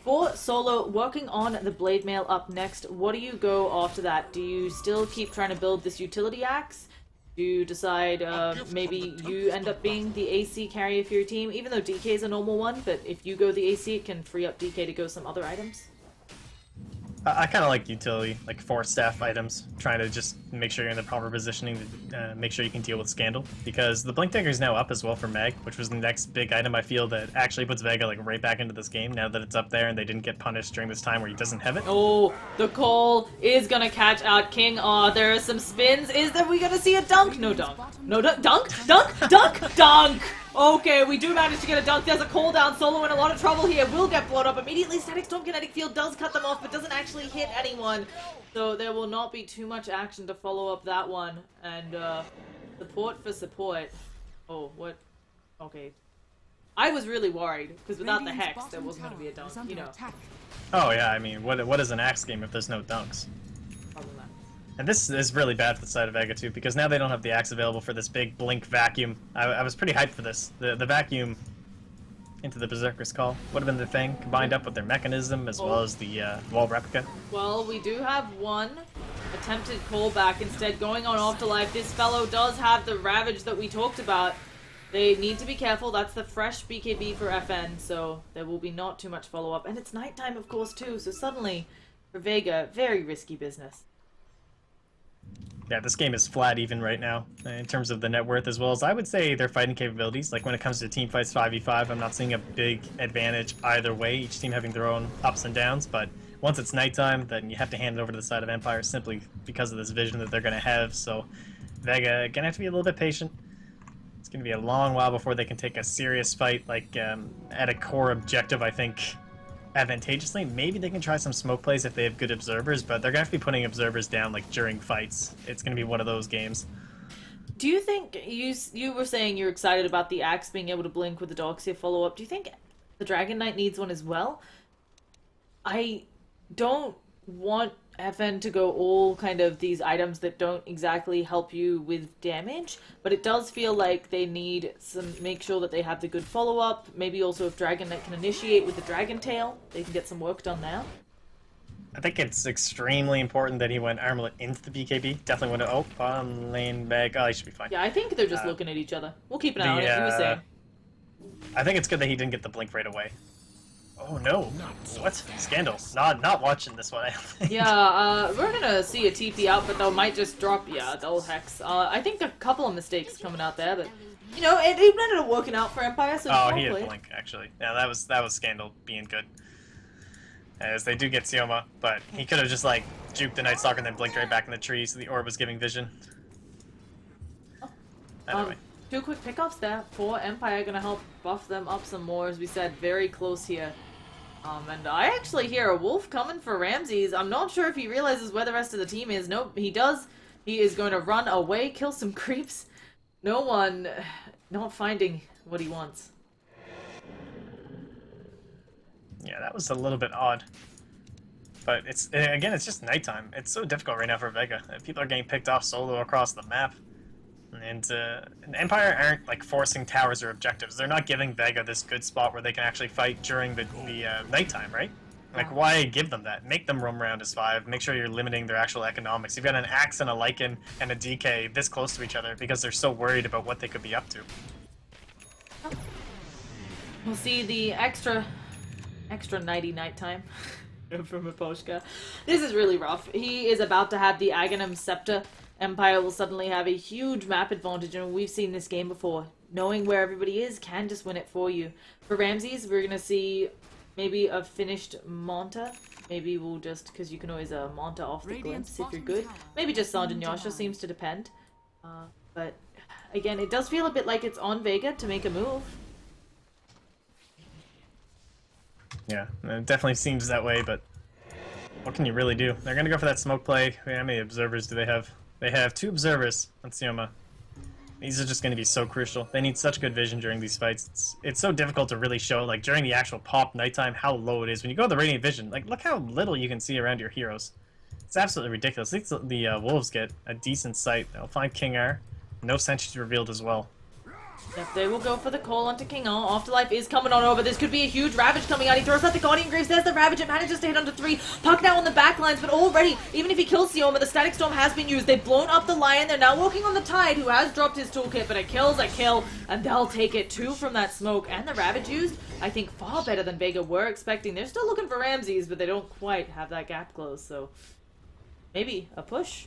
For Solo, working on the Blade Mail up next, what do you go after that? Do you still keep trying to build this utility axe? Do you decide maybe you end up being the AC carrier for your team, even though DK is a normal one, but if you go the AC, it can free up DK to go some other items? I kind of like utility, like 4 staff items, trying to just make sure you're in the proper positioning to make sure you can deal with Scandal. Because the Blink Dagger is now up as well for Meg, which was the next big item I feel that actually puts Vega like right back into this game now that it's up there and they didn't get punished during this time where he doesn't have it. Oh, the call is gonna catch out King. There are some spins. Is that we gonna see a dunk? No dunk. No dunk. Dunk! Okay, we do manage to get a dunk. There's a call down. Solo in a lot of trouble here. Will get blown up immediately. Static Storm Kinetic Field does cut them off, but doesn't actually hit anyone. So there will not be too much action to follow up that one. And support for support. Oh, what? Okay. I was really worried, because without the Hex, there wasn't going to be a dunk, you know. Oh yeah, I mean, what is an Axe game if there's no dunks? Probably not. And this is really bad for the side of Vega too, because now they don't have the axe available for this big blink vacuum. I was pretty hyped for this. The vacuum into the Berserker's Call would have been the thing, combined up with their mechanism as well as the wall replica. Well, we do have one attempted callback instead going on Afterlife. This fellow does have the Ravage that we talked about. They need to be careful. That's the fresh BKB for FN, so there will be not too much follow-up. And it's nighttime, of course, too, so suddenly, for Vega, very risky business. Yeah, this game is flat even right now in terms of the net worth, as well as I would say their fighting capabilities. Like when it comes to team fights 5v5, I'm not seeing a big advantage either way, each team having their own ups and downs, but once it's nighttime, then you have to hand it over to the side of Empire simply because of this vision that they're going to have. So Vega gonna have to be a little bit patient. It's going to be a long while before they can take a serious fight, like at a core objective, I think. Advantageously, maybe they can try some smoke plays if they have good observers, but they're gonna have to be putting observers down like during fights. It's gonna be one of those games. Do you think, you were saying you're excited about the Axe being able to blink with the Doxia follow-up, do you think the Dragon Knight needs one as well? I don't want FN to go all kind of these items that don't exactly help you with damage, but it does feel like they need some, make sure that they have the good follow-up. Maybe also if Dragon Knight can initiate with the Dragon Tail, they can get some work done there. I think it's extremely important that he went Armlet into the BKB. Definitely went to, oh, bottom lane back. Oh, he should be fine. Yeah, I think they're just looking at each other. We'll keep an eye on it, you were saying. I think it's good that he didn't get the blink right away. Oh no! What? Scandal. Not watching this one, I think. Yeah, we're gonna see a TP out, but they might just drop, yeah, double Hex. I think a couple of mistakes coming out there, but, you know, it ended up working out for Empire, so oh, he had blink, actually. Yeah, that was Scandal being good. As they do get Sioma, but he could have just, like, juked the Night Stalker and then blinked right back in the tree, so the orb was giving vision. Anyway. 2 quick pickups there for Empire, gonna help buff them up some more, as we said, very close here. And I actually hear a wolf coming for Ramses. I'm not sure if he realizes where the rest of the team is. Nope, he does. He is going to run away, kill some creeps. No one not finding what he wants. That was a little bit odd. But it's again, it's just nighttime. It's so difficult right now for Vega. People are getting picked off solo across the map. And Empire aren't like forcing towers or objectives. They're not giving Vega this good spot where they can actually fight during the nighttime, right? Like, why give them that? Make them roam around as 5. Make sure you're limiting their actual economics. You've got an Axe and a Lycan and a DK this close to each other because they're so worried about what they could be up to. We'll see the extra nighty nighttime from Aposhka. This is really rough. He is about to have the Aghanim Scepter. Empire will suddenly have a huge map advantage, and we've seen this game before. Knowing where everybody is can just win it for you. For Ramses, we're going to see maybe a finished Monta. Maybe we'll just, because you can always Monta off the glimpse if you're good. Maybe just Sanjin Yasha seems to depend. But again, it does feel a bit like it's on Vega to make a move. Yeah, it definitely seems that way, but what can you really do? They're going to go for that smoke play. How many observers do they have? They have 2 observers on Llama. These are just going to be so crucial. They need such good vision during these fights. It's so difficult to really show, like, during the actual pop nighttime, how low it is. When you go to the Radiant Vision, like, look how little you can see around your heroes. It's absolutely ridiculous. At least the Wolves get a decent sight. They'll find King R. No sentries revealed as well. Yep, they will go for the call onto King R. Afterlife is coming on over. This could be a huge Ravage coming out. He throws out the Guardian Graves. There's the Ravage. It manages to hit under 3. Puck now on the back lines, but already, even if he kills Llama, the Static Storm has been used. They've blown up the Lion. They're now working on the Tide, who has dropped his toolkit, but a kill's a kill, and they'll take it. 2 from that smoke. And the Ravage used, I think, far better than Vega were expecting. They're still looking for Ramses, but they don't quite have that gap closed, so maybe a push.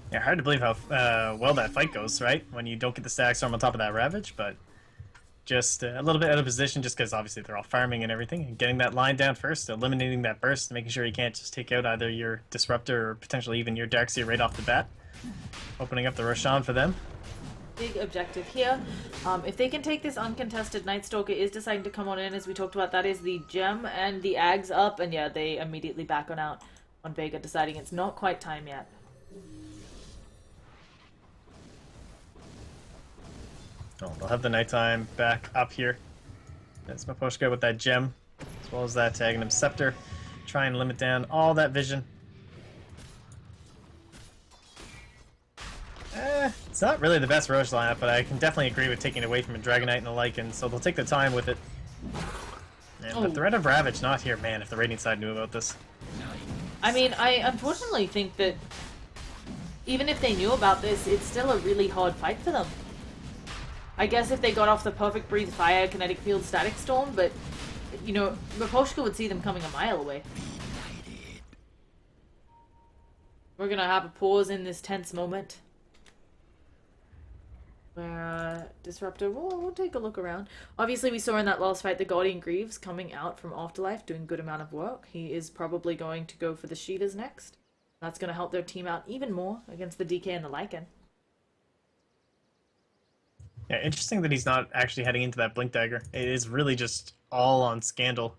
Yeah, hard to believe how well that fight goes, right? When you don't get the Static Storm on top of that Ravage, but just a little bit out of position just because obviously they're all farming and everything. And getting that line down first, eliminating that burst, making sure you can't just take out either your Disruptor or potentially even your Darkseer right off the bat. Opening up the Roshan for them. Big objective here. If they can take this uncontested, Night Stalker is deciding to come on in, as we talked about. That is the gem and the Ags up, and yeah, they immediately back on out on Vega, deciding it's not quite time yet. Oh, they'll have the nighttime back up here. That's Maposhka with that gem, as well as that Aghanim Scepter. Try and limit down all that vision. It's not really the best Roche lineup, but I can definitely agree with taking it away from a Dragonite and a Lycan, so they'll take the time with it. And the threat of Ravage not here. Man, if the Radiant side knew about this. I mean, I unfortunately think that even if they knew about this, it's still a really hard fight for them. I guess if they got off the perfect breathe fire, kinetic field, static storm, but you know, Maposhka would see them coming a mile away. We're gonna have a pause in this tense moment where Disruptor, we'll take a look around. Obviously, we saw in that last fight the Guardian Greaves coming out from Afterlife, doing a good amount of work. He is probably going to go for the Shivas next. That's going to help their team out even more against the DK and the Lycan. Yeah, interesting that he's not actually heading into that Blink Dagger. It is really just all on Scandal.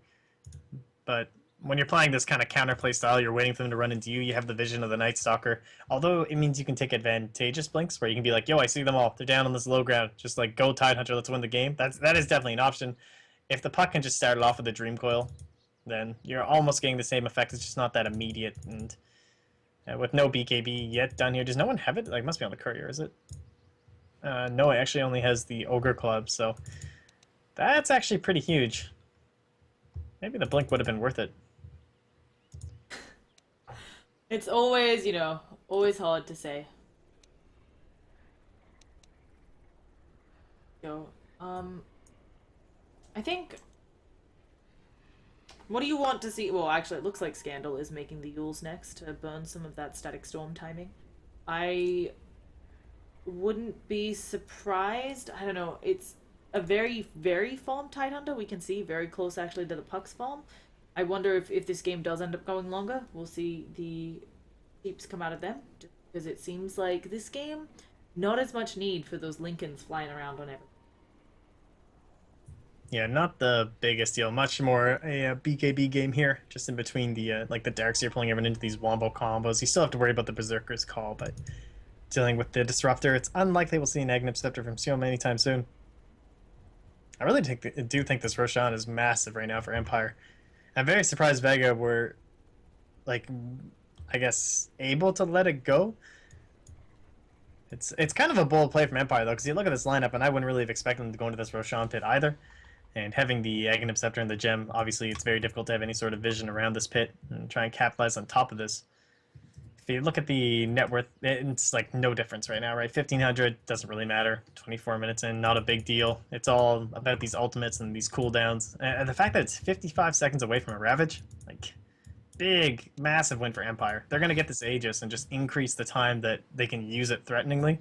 But when you're playing this kind of counterplay style, you're waiting for them to run into you. You have the vision of the Night Stalker. Although it means you can take advantageous blinks where you can be like, yo, I see them all. They're down on this low ground. Just like, go Tidehunter, let's win the game. That is definitely an option. If the puck can just start it off with the Dream Coil, then you're almost getting the same effect. It's just not that immediate. And with no BKB yet done here, does no one have it? Like, it must be on the Courier, is it? No, it actually only has the Ogre Club, so that's actually pretty huge. Maybe the blink would have been worth it. It's always, you know, always hard to say. So, I think, what do you want to see? Well, actually, it looks like Scandal is making the Yules next to burn some of that Static Storm timing. I wouldn't be surprised. I don't know. It's a very, very farm Tidehunter. We can see very close actually to the Puck's farm. I wonder if this game does end up going longer. We'll see the keeps come out of them. Just because it seems like this game, not as much need for those Lincolns flying around on everything. Yeah, not the biggest deal. Much more a BKB game here, just in between the like the Darkseer pulling everyone into these wombo combos. You still have to worry about the Berserker's Call, but dealing with the Disruptor, it's unlikely we'll see an Aghanim Scepter from Llama anytime soon. I really do think this Roshan is massive right now for Empire. I'm very surprised Vega were, like, I guess, able to let it go. It's kind of a bold play from Empire, though, because you look at this lineup, and I wouldn't really have expected them to go into this Roshan pit either. And having the Aghanim Scepter and the gem, obviously it's very difficult to have any sort of vision around this pit and try and capitalize on top of this. If you look at the net worth, it's like no difference right now, right? 1500 doesn't really matter. 24 minutes in, not a big deal. It's all about these ultimates and these cooldowns. And the fact that it's 55 seconds away from a Ravage, like, big, massive win for Empire. They're going to get this Aegis and just increase the time that they can use it threateningly.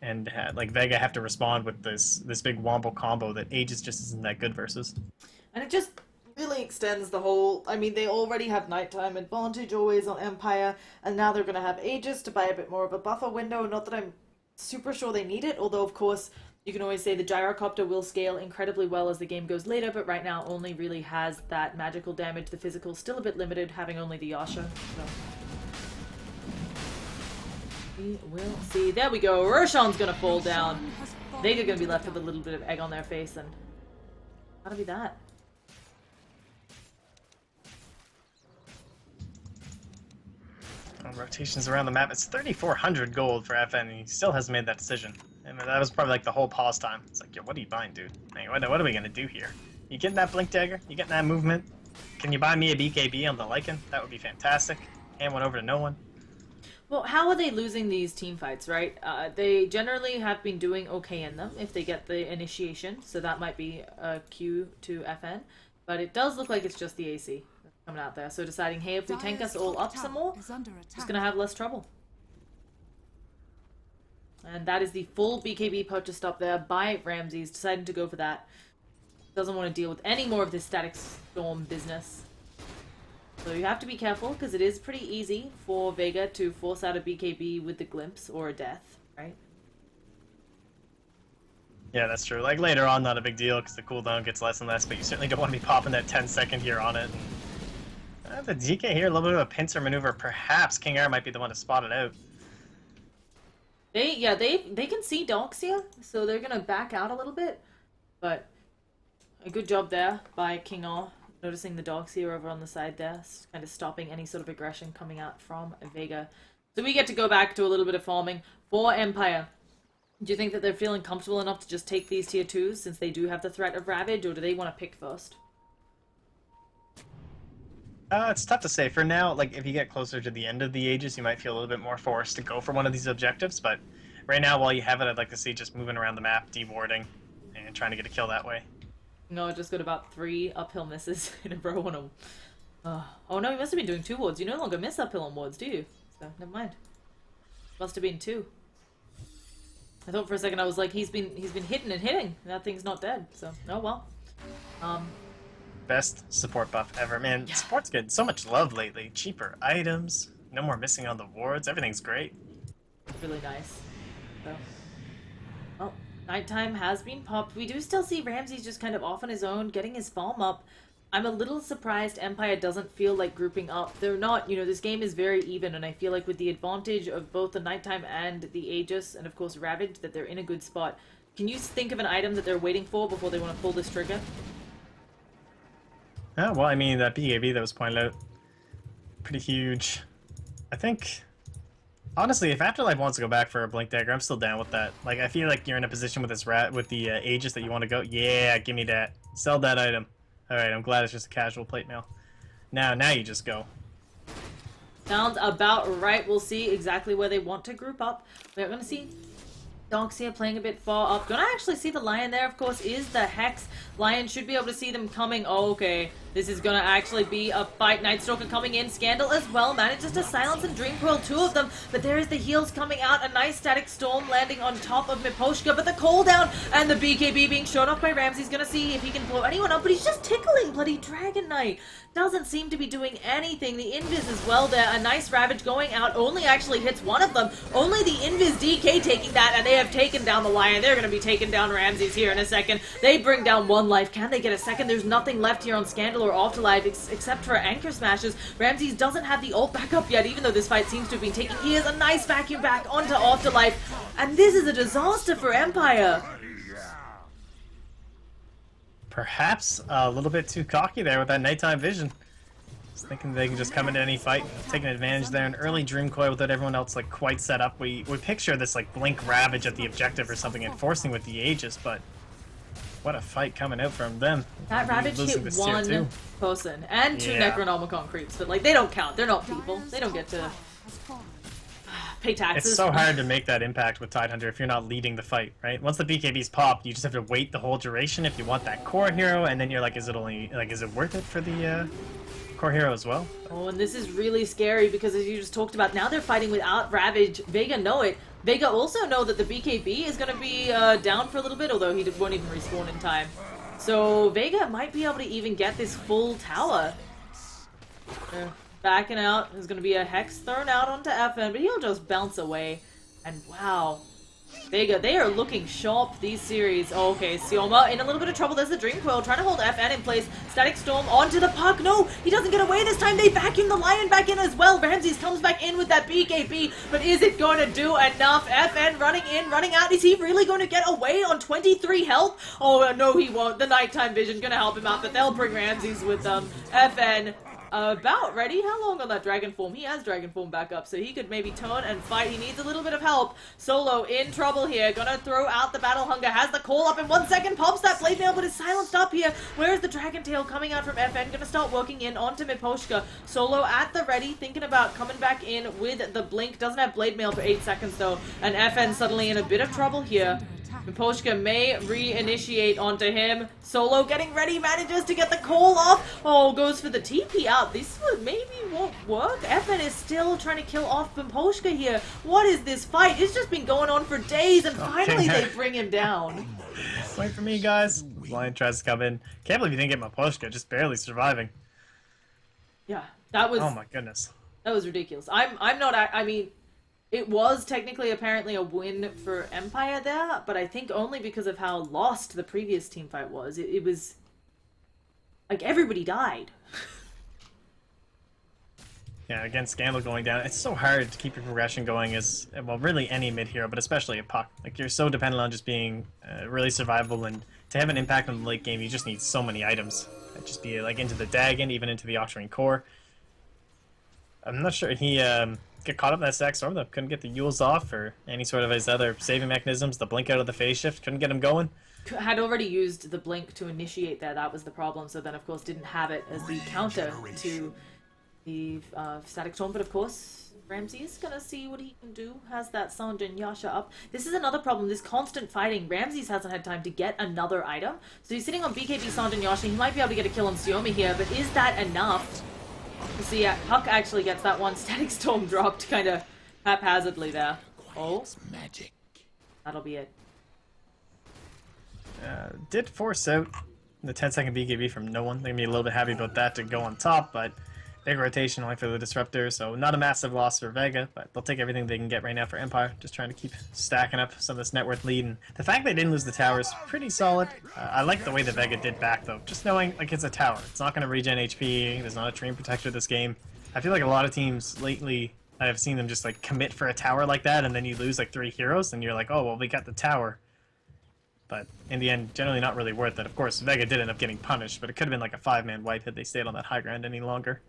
And like Vega have to respond with this big wombo combo that Aegis just isn't that good versus. And it just really extends the whole... I mean, they already have nighttime advantage always on Empire, and now they're going to have Aegis to buy a bit more of a buffer window. Not that I'm super sure they need it, although, of course, you can always say the Gyrocopter will scale incredibly well as the game goes later, but right now only really has that magical damage. The physical still a bit limited, having only the Yasha, so... We will see. There we go. Roshan's gonna fall down. Vega gonna be left with a little bit of egg on their face, and that'll be that. Rotations around the map. It's 3,400 gold for FN, and he still hasn't made that decision. And that was probably like the whole pause time. It's like, yo, what are you buying, dude? Hey, what are we gonna do here? You getting that Blink Dagger? You getting that movement? Can you buy me a BKB on the Lycan? That would be fantastic. Hand one over to no one. Well, how are they losing these team fights, right? They generally have been doing okay in them if they get the initiation, so that might be a cue to FN. But it does look like it's just the AC that's coming out there. So deciding, hey, if we tank us all up some more, it's going to have less trouble. And that is the full BKB purchased up there by Ramses, deciding to go for that. Doesn't want to deal with any more of this static storm business. So you have to be careful, because it is pretty easy for Vega to force out a BKB with the glimpse or a death, right? Yeah, that's true. Like, later on, not a big deal, because the cooldown gets less and less, but you certainly don't want to be popping that 10-second here on it. And, the DK here, a little bit of a pincer maneuver. Perhaps King Air might be the one to spot it out. They can see Doxia, so they're going to back out a little bit. But a good job there by King R. Noticing the Doxia over on the side there, kind of stopping any sort of aggression coming out from Vega. So we get to go back to a little bit of farming for Empire. Do you think that they're feeling comfortable enough to just take these tier 2s since they do have the threat of Ravage, or do they want to pick first? It's tough to say. For now, like, if you get closer to the end of the Aegis, you might feel a little bit more forced to go for one of these objectives, but right now, while you have it, I'd like to see just moving around the map, dewarding, and trying to get a kill that way. No, I just got about 3 uphill misses in a row on him. Oh no, he must have been doing 2 wards. You no longer miss uphill on wards, do you? So, never mind. Must have been 2. I thought for a second I was like, he's been hitting and hitting, and that thing's not dead. So, oh well. Best support buff ever. Man, yeah. Support's getting so much love lately. Cheaper items, no more missing on the wards, everything's great. It's really nice. So, well, nighttime has been popped. We do still see Ramses just kind of off on his own, getting his farm up. I'm a little surprised Empire doesn't feel like grouping up. They're not, you know, this game is very even, and I feel like with the advantage of both the nighttime and the Aegis, and of course Ravage, that they're in a good spot. Can you think of an item that they're waiting for before they want to pull this trigger? Oh, well, I mean, that BAB that was pointed out, pretty huge. I think, honestly, if Afterlife wants to go back for a Blink Dagger, I'm still down with that. Like, I feel like you're in a position with this with the Aegis that you want to go. Yeah, give me that. Sell that item. Alright, I'm glad it's just a casual plate mail. Now you just go. Sounds about right. We'll see exactly where they want to group up. We're going to see Doxia playing a bit far up. Gonna actually see the Lion there, of course, is the Hex. Lion should be able to see them coming. Oh, okay. This is gonna actually be a fight. Nightstalker coming in. Scandal as well. Manages to silence and Dream Pearl, 2 of them. But there is the heals coming out. A nice static storm landing on top of Miposhka. But the cooldown and the BKB being shown off by Ramsey. He's gonna see if he can blow anyone up. But he's just tickling bloody Dragon Knight. Doesn't seem to be doing anything. The Invis as well there. A nice Ravage going out. Only actually hits one of them. Only the Invis DK taking that. And they have taken down the Lion. They're gonna be taking down Ramses here in a second. They bring down 1 life. Can they get a second? There's nothing left here on Scandal or Afterlife except for anchor smashes. Ramses doesn't have the ult back up yet, even though this fight seems to have been taking. He has a nice vacuum back onto Afterlife. And this is a disaster for Empire. perhaps a little bit too cocky there with that nighttime vision. Just thinking they can just come into any fight, taking advantage there. An early Dream Coil without everyone else like quite set up. We picture this like Blink Ravage at the objective or something, enforcing with the Aegis, but what a fight coming out from them. That Ravage Losing hit this tier one two. person and two Yeah. Necronomicon creeps, but like they don't count. They're not people. They don't get to Has fallen. pay taxes. It's so hard to make that impact with Tidehunter if you're not leading the fight, right? Once the BKB's popped, you just have to wait the whole duration if you want that core hero, and then you're like, is it worth it for the core hero as well? Oh, and this is really scary because as you just talked about, now they're fighting without Ravage. Vega know it. Vega also know that the BKB is going to be down for a little bit, although he won't even respawn in time. So Vega might be able to even get this full tower. Backing out. There's going to be a Hex thrown out onto FN, but he'll just bounce away. And wow. Vega, they are looking sharp these series. Oh, okay, Sioma in a little bit of trouble. There's the Dream Coil trying to hold FN in place. Static Storm onto the puck. No, he doesn't get away this time. They vacuum the Lion back in as well. Ramses comes back in with that BKB, but is it going to do enough? FN running in, running out. Is he really going to get away on 23 health? Oh, no, he won't. The nighttime vision going to help him out, but they'll bring Ramses with them. FN about ready. How long on that dragon form? He has dragon form back up, so he could maybe turn and fight. He needs a little bit of help. Solo in trouble here. Gonna throw out the battle hunger. Has the call up in 1 second. Pops that blade mail, but is silenced up here. Where's the dragon tail coming out from FN? Gonna start working in onto Miposhka. Solo at the ready, thinking about coming back in with the blink. Doesn't have blade mail for 8 seconds though, and FN suddenly in a bit of trouble here. Miposhka may reinitiate onto him. Solo getting ready, manages to get the call off. Oh, goes for the TP out. This one maybe won't work. FN is still trying to kill off Miposhka here. What is this fight? It's just been going on for days, and finally they bring him down. Wait for me, guys. Lion tries to come in. Can't believe you didn't get Maposhka, just barely surviving. Yeah, that was Oh my goodness. that was ridiculous. I'm not. I mean, it was technically apparently a win for Empire there, but I think only because of how lost the previous team fight was. It was like everybody died. Yeah, again, Scandal going down. It's so hard to keep your progression going as, well, really any mid hero, but especially a puck. Like, you're so dependent on just being really survivable, and to have an impact on the late game, you just need so many items. It'd just be like into the Dagon, even into the Octarine Core. I'm not sure he get caught up in that stack storm though. Couldn't get the Yules off or any sort of his other saving mechanisms. The blink out of the phase shift couldn't get him going. Had already used the blink to initiate there. That was the problem. So then, of course, didn't have it as the counter to the static storm. But of course, Ramses gonna see what he can do. Has that Sanjin Yasha up. This is another problem. This constant fighting. Ramses hasn't had time to get another item. So he's sitting on BKB Sanjin Yasha. He might be able to get a kill on Xiaomi here, but is that enough? You see, Huck actually gets that one static storm dropped kind of haphazardly there. Oh, Magic. that'll be it. Did force out the 10-second BKB from no one. They're going to be a little bit happy about that to go on top, but big rotation only for the Disruptor, so not a massive loss for Vega, but they'll take everything they can get right now for Empire, just trying to keep stacking up some of this net worth lead, and the fact they didn't lose the tower is pretty solid. I like the way that Vega did back, though, just knowing, like, it's a tower. It's not going to regen HP, there's not a Treant Protector this game. I feel like a lot of teams lately, I have seen them just, like, commit for a tower like that, and then you lose, like, 3 heroes, and you're like, oh, well, we got the tower. But in the end, generally not really worth it. Of course, Vega did end up getting punished, but it could have been like a 5-man wipe had they stayed on that high ground any longer.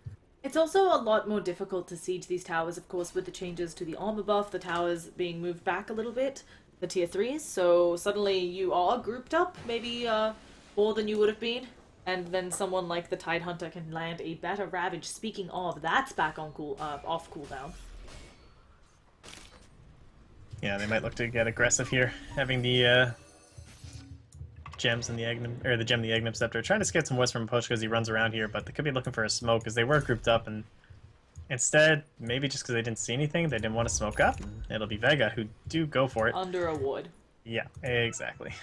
It's also a lot more difficult to siege these towers, of course, with the changes to the armor buff, the towers being moved back a little bit, the tier 3s, so suddenly you are grouped up, maybe more than you would have been, and then someone like the Tidehunter can land a better Ravage. Speaking of, that's back on off cooldown. Yeah, they might look to get aggressive here, having the gems and the Agnum, or the gem, the Agnum Scepter, trying to get some West from push because he runs around here, but they could be looking for a smoke because they were grouped up, and instead, maybe just because they didn't see anything, they didn't want to smoke up. It'll be Vega who do go for it. Under a wood. Yeah, exactly.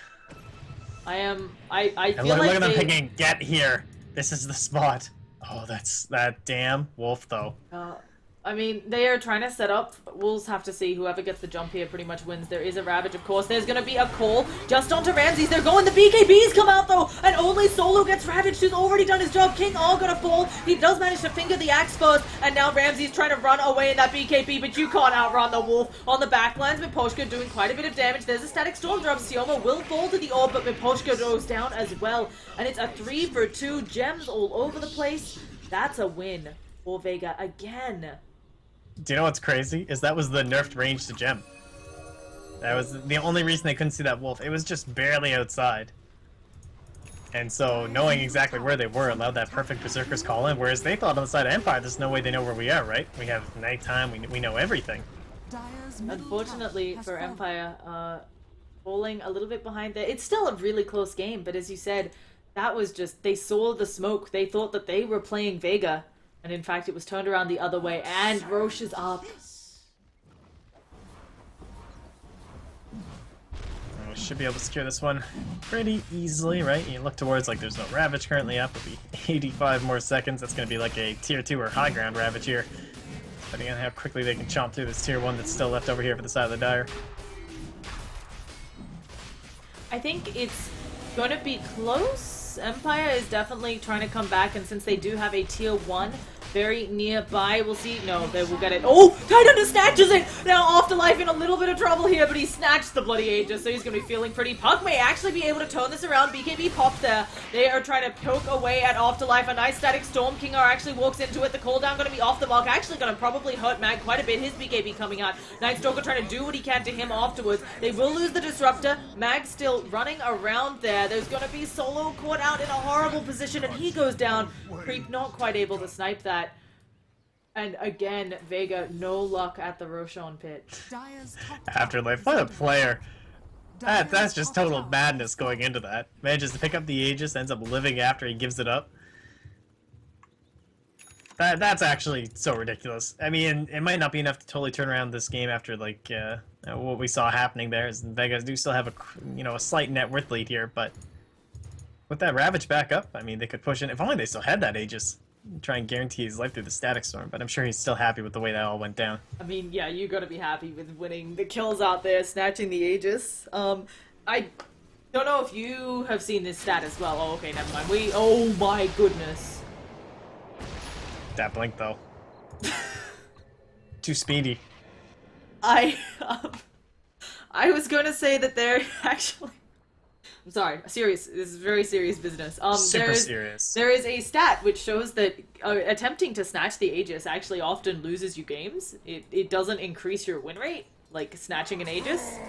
I feel And look like at them they... picking, get here. This is the spot. Oh, that's that damn wolf though. I mean, they are trying to set up. We'll have to see. Whoever gets the jump here pretty much wins. There is a Ravage, of course. There's going to be a call just onto Ramses. They're going. The BKBs come out, though. And only Solo gets Ravaged, who's already done his job. King all going to fall. He does manage to finger the axe first. And now Ramses trying to run away in that BKB. But you can't outrun the Wolf on the backlines. Miposhka doing quite a bit of damage. There's a static storm drop. Sioma will fall to the orb, but Miposhka goes down as well. And it's a 3-for-2. Gems all over the place. That's a win for Vega again. Do you know what's crazy? Is that was the nerfed range to gem. That was the only reason they couldn't see that wolf. It was just barely outside. And so knowing exactly where they were allowed that perfect Berserker's call in, whereas they thought on the side of Empire, there's no way they know where we are, right? We have nighttime, we know everything. Unfortunately for Empire, falling a little bit behind there. It's still a really close game, but as you said, that was just, they saw the smoke. They thought that they were playing Vega. And in fact, it was turned around the other way, and Roche is up. We should be able to secure this one pretty easily, right? You look towards, like, there's no Ravage currently up. It'll be 85 more seconds. That's going to be like a tier 2 or high ground Ravage here. Depending on how quickly they can chomp through this tier 1 that's still left over here for the side of the Dire. I think it's going to be close. Empire is definitely trying to come back, and since they do have a tier 1 very nearby, we'll see. No, they will get it. Oh, Titan snatches it! Now Afterlife in a little bit of trouble here, but he snatched the bloody Aegis, so he's going to be feeling pretty. Puck may actually be able to turn this around. BKB pops there. They are trying to poke away at Afterlife. A nice static Storm. Kingar actually walks into it. The cooldown going to be off the mark. Actually going to probably hurt Mag quite a bit. His BKB coming out. Night Stalker trying to do what he can to him afterwards. They will lose the Disruptor. Mag still running around there. There's going to be Solo caught out in a horrible position, and he goes down. Creep not quite able to snipe that. And again, Vega, no luck at the Roshan pit. Afterlife, what a player. That's just total madness going into that. Manages to pick up the Aegis, ends up living after he gives it up. That's actually so ridiculous. I mean, it might not be enough to totally turn around this game after, like, what we saw happening there. Is Vegas do still have a slight net worth lead here, but with that Ravage back up, I mean, they could push in. If only they still had that Aegis. Try and guarantee his life through the static storm, but I'm sure he's still happy with the way that all went down. I mean, yeah, you gotta be happy with winning the kills out there, snatching the Aegis. I don't know if you have seen this stat as well. Oh, okay, never mind. Oh my goodness. That blink, though. Too speedy. I was gonna say that they're actually... I'm sorry, serious. This is very serious business. Super serious. There is a stat which shows that attempting to snatch the Aegis actually often loses you games. It doesn't increase your win rate, like snatching an Aegis.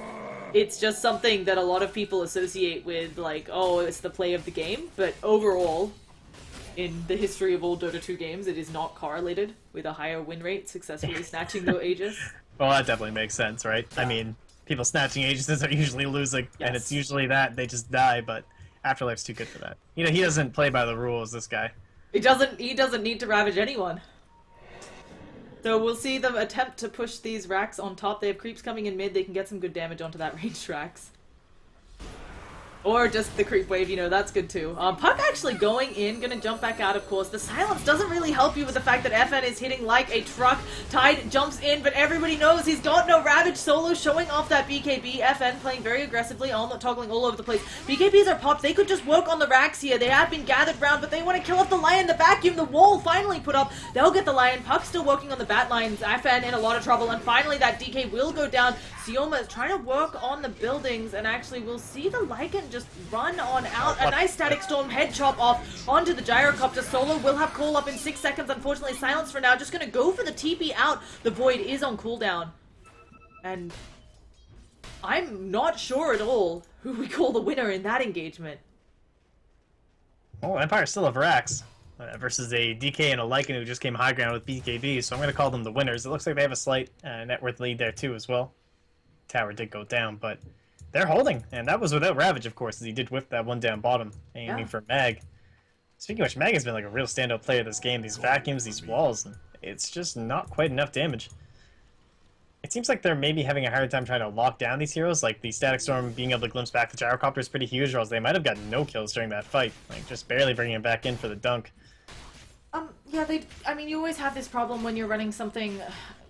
It's just something that a lot of people associate with, like, oh, it's the play of the game. But overall, in the history of all Dota 2 games, it is not correlated with a higher win rate successfully snatching the Aegis. Well, that definitely makes sense, right? Yeah. I mean... People snatching Aegises are usually losing, yes. And it's usually that they just die, but Afterlife's too good for that. You know, he doesn't play by the rules, this guy. He doesn't need to ravage anyone. So we'll see them attempt to push these racks on top. They have creeps coming in mid, they can get some good damage onto that ranged racks. Or just the creep wave, you know, that's good too. Puck actually going in, gonna jump back out, of course. The silence doesn't really help you with the fact that FN is hitting like a truck. Tide jumps in, but everybody knows he's got no Ravage. Solo showing off that BKB. FN playing very aggressively, toggling all over the place. BKBs are popped. They could just work on the racks here. They have been gathered round, but they want to kill off the Lion. The vacuum, the wall finally put up. They'll get the Lion. Puck still working on the bat lines. FN in a lot of trouble, and finally that DK will go down. Sioma is trying to work on the buildings, and actually we'll see the Lycan just run on out. A nice static storm head chop off onto the gyrocopter. Solo will have call up in 6 seconds. Unfortunately, silence for now. Just gonna go for the TP out. The Void is on cooldown. And I'm not sure at all who we call the winner in that engagement. Oh, Empire still have racks. Versus a DK and a Lycan who just came high ground with BKB, so I'm going to call them the winners. It looks like they have a slight net worth lead there too as well. Tower did go down, but they're holding, and that was without Ravage, of course, as he did whip that one down bottom, aiming for Mag. Speaking of which, Mag has been like a real standout player this game. These vacuums, these walls, it's just not quite enough damage. It seems like they're maybe having a hard time trying to lock down these heroes, like the Static Storm being able to glimpse back the Gyrocopter is pretty huge, or else they might have gotten no kills during that fight, like just barely bringing him back in for the dunk. Yeah, I mean, you always have this problem when you're running something.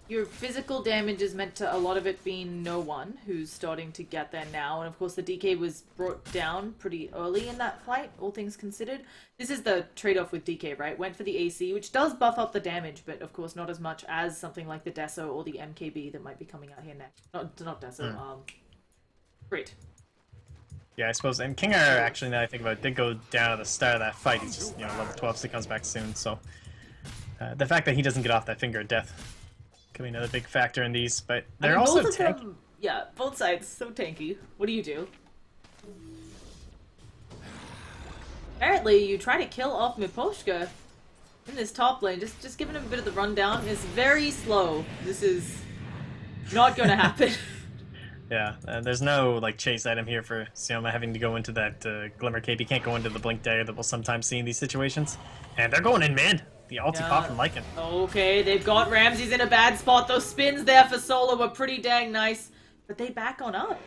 Your physical damage is meant to, a lot of it being no one who's starting to get there now. And of course, the DK was brought down pretty early in that fight, all things considered. This is the trade-off with DK, right? Went for the AC, which does buff up the damage, but of course not as much as something like the Deso or the MKB that might be coming out here next. Not Deso, Great. Yeah, I suppose. And Kinger, actually, now I think about it, did go down at the start of that fight. He's just, level 12, so he comes back soon. So the fact that he doesn't get off that finger of death could be another big factor in these. But they're also tanky. Yeah, both sides so tanky. What do you do? Apparently, you try to kill off Miposhka in this top lane. Just giving him a bit of the rundown. It's very slow. This is not going to happen. Yeah, there's no chase item here for Sioma having to go into that Glimmer Cape. He can't go into the Blink Dagger that we'll sometimes see in these situations. And they're going in mid. The ulti pop from Lycan. Okay, they've got Ramses in a bad spot. Those spins there for solo were pretty dang nice. But they back on up.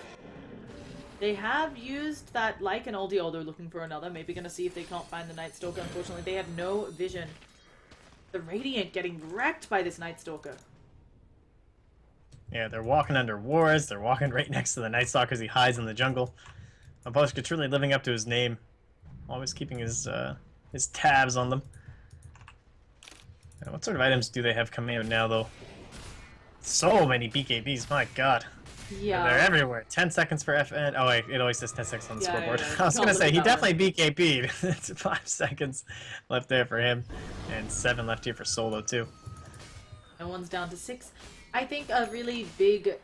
They have used that Lycan ulti, although looking for another. Maybe gonna see if they can't find the Night Stalker. Unfortunately, they have no vision. The Radiant getting wrecked by this Night Stalker. Yeah, they're walking under wards. They're walking right next to the Night Stalker as he hides in the jungle. Miposhka truly living up to his name. Always keeping his tabs on them. What sort of items do they have coming out now, though? So many BKBs, my god. Yeah. They're everywhere. 10 seconds for FN. Oh, wait, it always says 10 seconds on the scoreboard. Yeah. I was going to say, he definitely BKB'd. It's 5 seconds left there for him. And 7 left here for Solo, too. No one's down to 6. I think a really big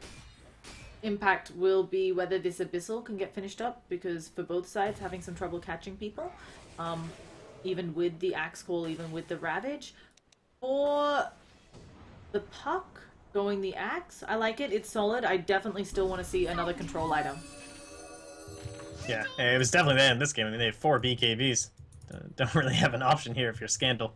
impact will be whether this Abyssal can get finished up, because for both sides, having some trouble catching people, even with the Axe Call, even with the Ravage. For the Puck going the Axe, I like it. It's solid. I definitely still want to see another control item. Yeah, it was definitely there in this game. I mean, they had 4 BKBs. Don't really have an option here if you're Scandal.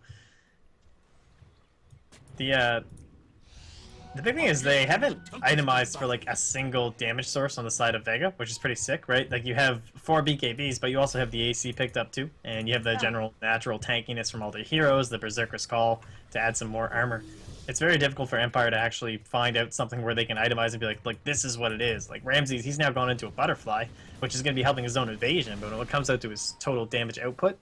The big thing is they haven't itemized for a single damage source on the side of Vega, which is pretty sick, right? You have 4 BKBs, but you also have the AC picked up too, and you have the general natural tankiness from all their heroes, the Berserker's Call, to add some more armor. It's very difficult for Empire to actually find out something where they can itemize and be like, this is what it is. Ramses, he's now gone into a Butterfly, which is going to be helping his own evasion, but when it comes out to his total damage output,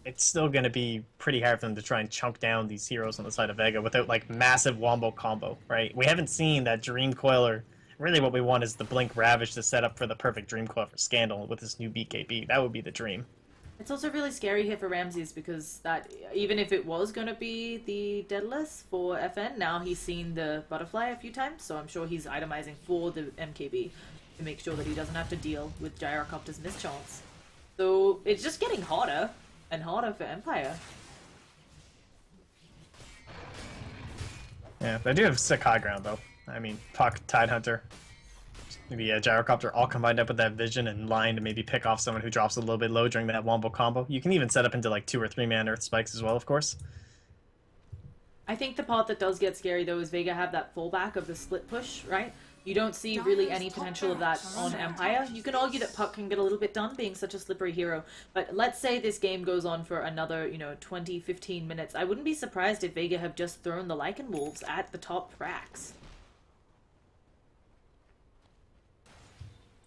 it's still going to be pretty hard for them to try and chunk down these heroes on the side of Vega without massive wombo combo, right? We haven't seen that Dream Coil, or really what we want is the Blink Ravage to set up for the perfect Dream Coil for Scandal with this new BKB. That would be the dream. It's also really scary here for Ramses, because that, even if it was going to be the Daedalus for FN, now he's seen the Butterfly a few times, so I'm sure he's itemizing for the MKB to make sure that he doesn't have to deal with Gyrocopter's mischance. So it's just getting harder and harder for Empire. Yeah, they do have sick high ground, though. I mean, Puck, Tidehunter, maybe a Gyrocopter all combined up with that vision and line to maybe pick off someone who drops a little bit low during that wombo combo. You can even set up into 2 or 3 man Earth Spikes as well, of course. I think the part that does get scary, though, is Vega have that fallback of the split push, right? You don't see really any potential of that on Empire. You can argue that Puck can get a little bit done, being such a slippery hero. But let's say this game goes on for another, 20, 15 minutes. I wouldn't be surprised if Vega have just thrown the Lycan Wolves at the top racks.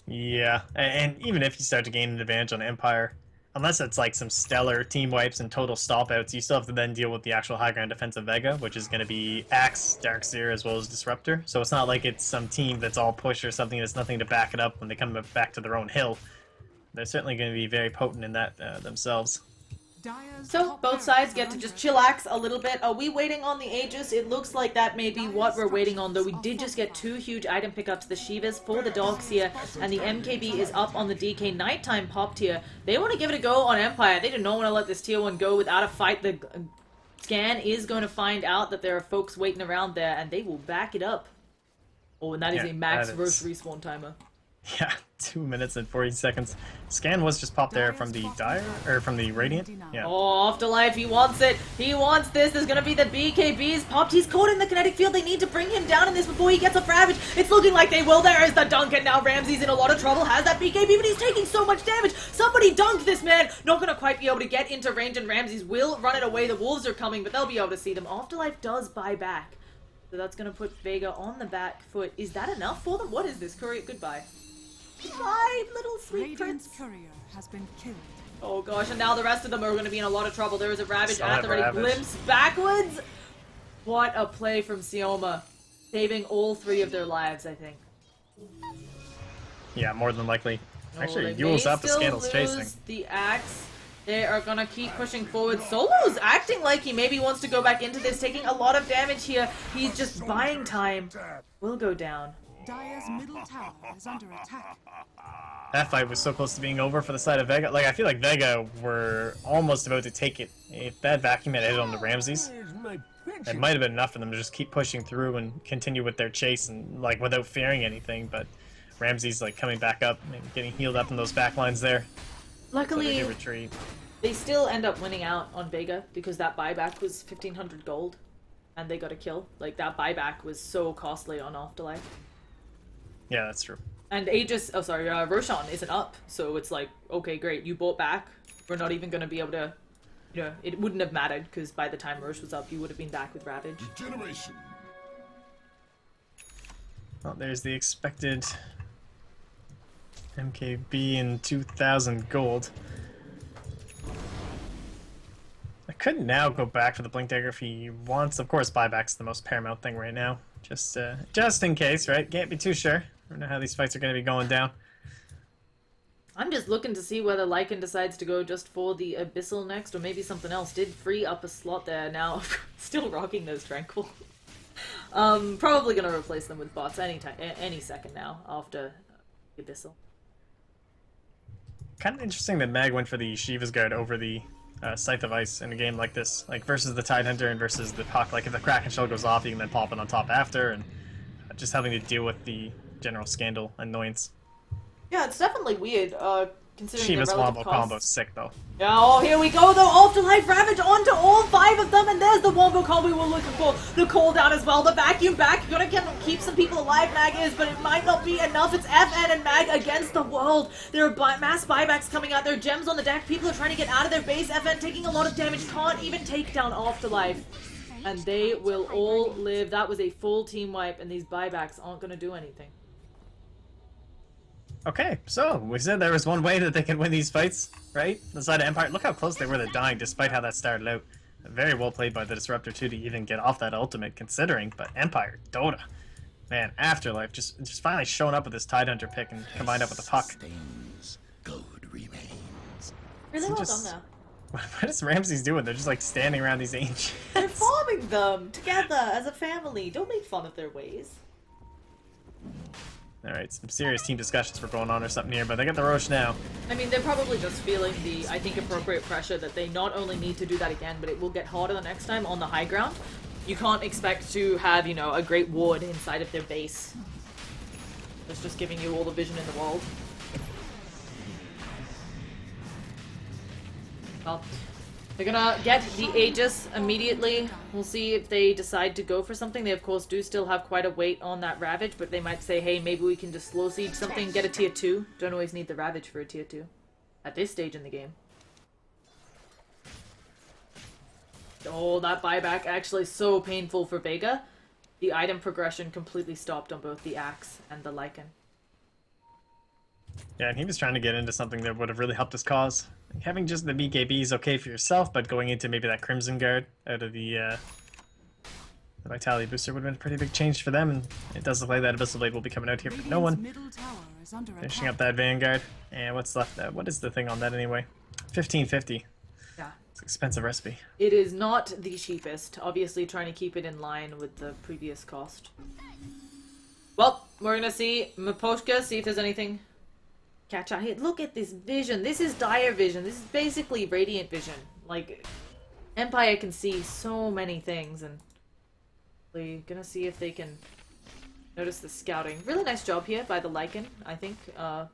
Yeah, and even if you start to gain an advantage on Empire, unless it's some stellar team wipes and total stop outs, you still have to then deal with the actual high ground defense of Vega, which is going to be Axe, Darkseer, as well as Disruptor. So it's not like it's some team that's all push or something that's nothing to back it up when they come back to their own hill. They're certainly going to be very potent in that themselves. So, both sides get to just chillax a little bit. Are we waiting on the Aegis? It looks like that may be what we're waiting on, though we did just get 2 huge item pickups. The Shivas for the Darkseer, and the MKB is up on the DK Nighttime pop tier. They want to give it a go on Empire. They do not want to let this tier 1 go without a fight. The Scan is going to find out that there are folks waiting around there, and they will back it up. Oh, and that is a max versus respawn timer. Yeah, 2 minutes and 40 seconds. Scan was just popped there from the Dire, or from the Radiant. Yeah. Oh, Afterlife, he wants it. He wants this. There's gonna be the BKBs popped. He's caught in the kinetic field. They need to bring him down in this before he gets a Ravage. It's looking like they will. There is the dunk, and now Ramsey's in a lot of trouble. Has that BKB, but he's taking so much damage. Somebody dunk this man. Not gonna quite be able to get into range, and Ramsey's will run it away. The Wolves are coming, but they'll be able to see them. Afterlife does buy back. So that's gonna put Vega on the back foot. Is that enough for them? What is this? Courier, goodbye. Goodbye, little sweet Radiant's prince. courier has been killed. Oh gosh, and now the rest of them are going to be in a lot of trouble. There is a Ravage Saw at the that ready. Ravage. Glimpse backwards. What a play from Sioma. Saving all 3 of their lives, I think. Yeah, more than likely. Actually, they Yule's may up, the still Scandal's chasing. lose the axe. They are going to keep pushing forward. Solo's acting like he maybe wants to go back into this, taking a lot of damage here. He's just buying time. Will go down. Dire's middle tower is under attack. That fight was so close to being over for the side of Vega. Like, I feel like Vega were almost about to take it. If that vacuum had hit on the Ramses, it might have been enough for them to just keep pushing through and continue with their chase and, like, without fearing anything. But Ramses, like, coming back up and getting healed up in those back lines there. So Luckily, they do retreat. they still end up winning out on Vega because that buyback was 1,500 gold. And they got a kill. Like, that buyback was so costly on Afterlife. Yeah, that's true. And Aegis, Roshan isn't up, so it's like, okay, great, you bought back. We're not even going to be able to, you know, it wouldn't have mattered, because by the time Rosh was up, you would have been back with Ravage. Generation. Well, there's the expected MKB and 2,000 gold. I could now go back for the Blink Dagger if he wants. Of course, buyback's the most paramount thing right now. Just in case, right? Can't be too sure. I don't know how these fights are going to be going down. I'm just looking to see whether Lycan decides to go just for the Abyssal next, or maybe something else. Did free up a slot there. Now, still rocking those Tranquil. Probably going to replace them with bots any second now, after the Abyssal. Kind of interesting that Mag went for the Shiva's Guard over the Scythe of Ice in a game like this. Like, versus the Tidehunter and versus the Puck. Like, if the Kraken Shell goes off, you can then pop it on top after, and just having to deal with the general Scandal annoyance. Yeah, it's definitely weird, considering Shiva's the relative wombo costs. combo's sick, though. Yeah, oh, here we go, though. Afterlife Ravage onto all 5 of them, and there's the wombo combo we were looking for. The cooldown as well. The vacuum back. You're gonna keep some people alive, Mag is, but it might not be enough. It's FN and Mag against the world. There are mass buybacks coming out. There are gems on the deck. People are trying to get out of their base. FN taking a lot of damage. Can't even take down Afterlife. And they will all live. That was a full team wipe, and these buybacks aren't gonna do anything. Okay, so we said there was one way that they could win these fights, right? The side of Empire. Look how close they were to dying, despite how that started out. Very well played by the Disruptor too to even get off that ultimate, considering. But Empire, Dota, man, Afterlife just finally showing up with this Tidehunter pick and combined up with the Puck. Stains, gold remains. Really So well just- done, though. What is Ramses doing? They're just like standing around these ancients. They're farming them together as a family. Don't make fun of their ways. Alright, some serious team discussions were going on or something here, but they got the Roche now. I mean, they're probably just feeling the, I think, appropriate pressure that they not only need to do that again, but it will get harder the next time on the high ground. You can't expect to have, you know, a great ward inside of their base. That's just giving you all the vision in the world. Well, they're gonna get the Aegis immediately. We'll see if they decide to go for something. They, of course, do still have quite a weight on that Ravage, but they might say, hey, maybe we can just slow siege something, get a tier 2. Don't always need the Ravage for a tier 2 at this stage in the game. Oh, that buyback actually so painful for Vega. The item progression completely stopped on both the Axe and the Lycan. Yeah, and he was trying to get into something that would have really helped his cause. Having just the BKB is okay for yourself, but going into maybe that Crimson Guard out of the Vitality Booster would have been a pretty big change for them, and it does look like that Abyssal Blade will be coming out here for no one. Middle tower is under Finishing up attack. that Vanguard. And what's left? What is the thing on that anyway? 1550. Yeah. It's an expensive recipe. It is not the cheapest. Obviously trying to keep it in line with the previous cost. Well, we're gonna see MotPax, see if there's anything catch out here. Look at this vision. This is dire vision. This is basically radiant vision. Like, Empire can see so many things, and we're gonna see if they can Notice the scouting. Really nice job here by the Lycan, I think,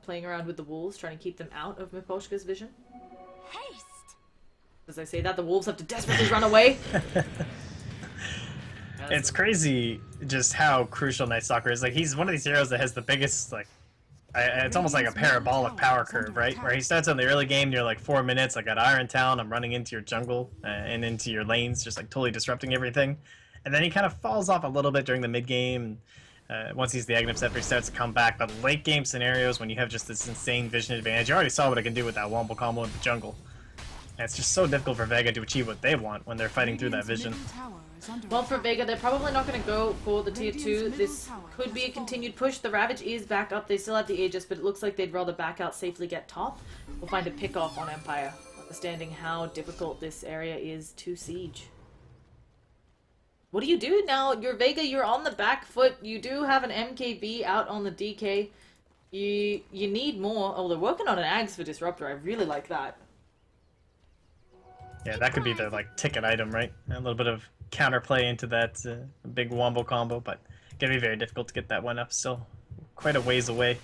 playing around with the wolves, trying to keep them out of MotPax's vision. Haste! As I say that, the wolves have to desperately run away. It's crazy just how crucial Night Stalker is. Like, he's one of these heroes that has the biggest, like, it's almost like a parabolic power curve, right? Where he starts in the early game, you're like 4 minutes, I got Iron Talon, I'm running into your jungle and into your lanes, just like totally disrupting everything. And then he kind of falls off a little bit during the mid game. Once he's the Aghanim Scepter, he starts to come back. But late game scenarios, when you have just this insane vision advantage, you already saw what I can do with that Wombo combo in the jungle. And it's just so difficult for Vega to achieve what they want when they're fighting through that vision. Well, for Vega, they're probably not going to go for the tier 2. This could be a continued push. The Ravage is back up. They still have the Aegis, but it looks like they'd rather back out, safely get top. We'll find a pick off on Empire, understanding how difficult this area is to siege. What do you do now? You're Vega, you're on the back foot. You do have an MKB out on the DK. You need more. Oh, they're working on an Ags for Disruptor. I really like that. Yeah, that could be the like ticket item, right? A little bit of counterplay into that big Wombo combo, but gonna be very difficult to get that one up. Still quite a ways away.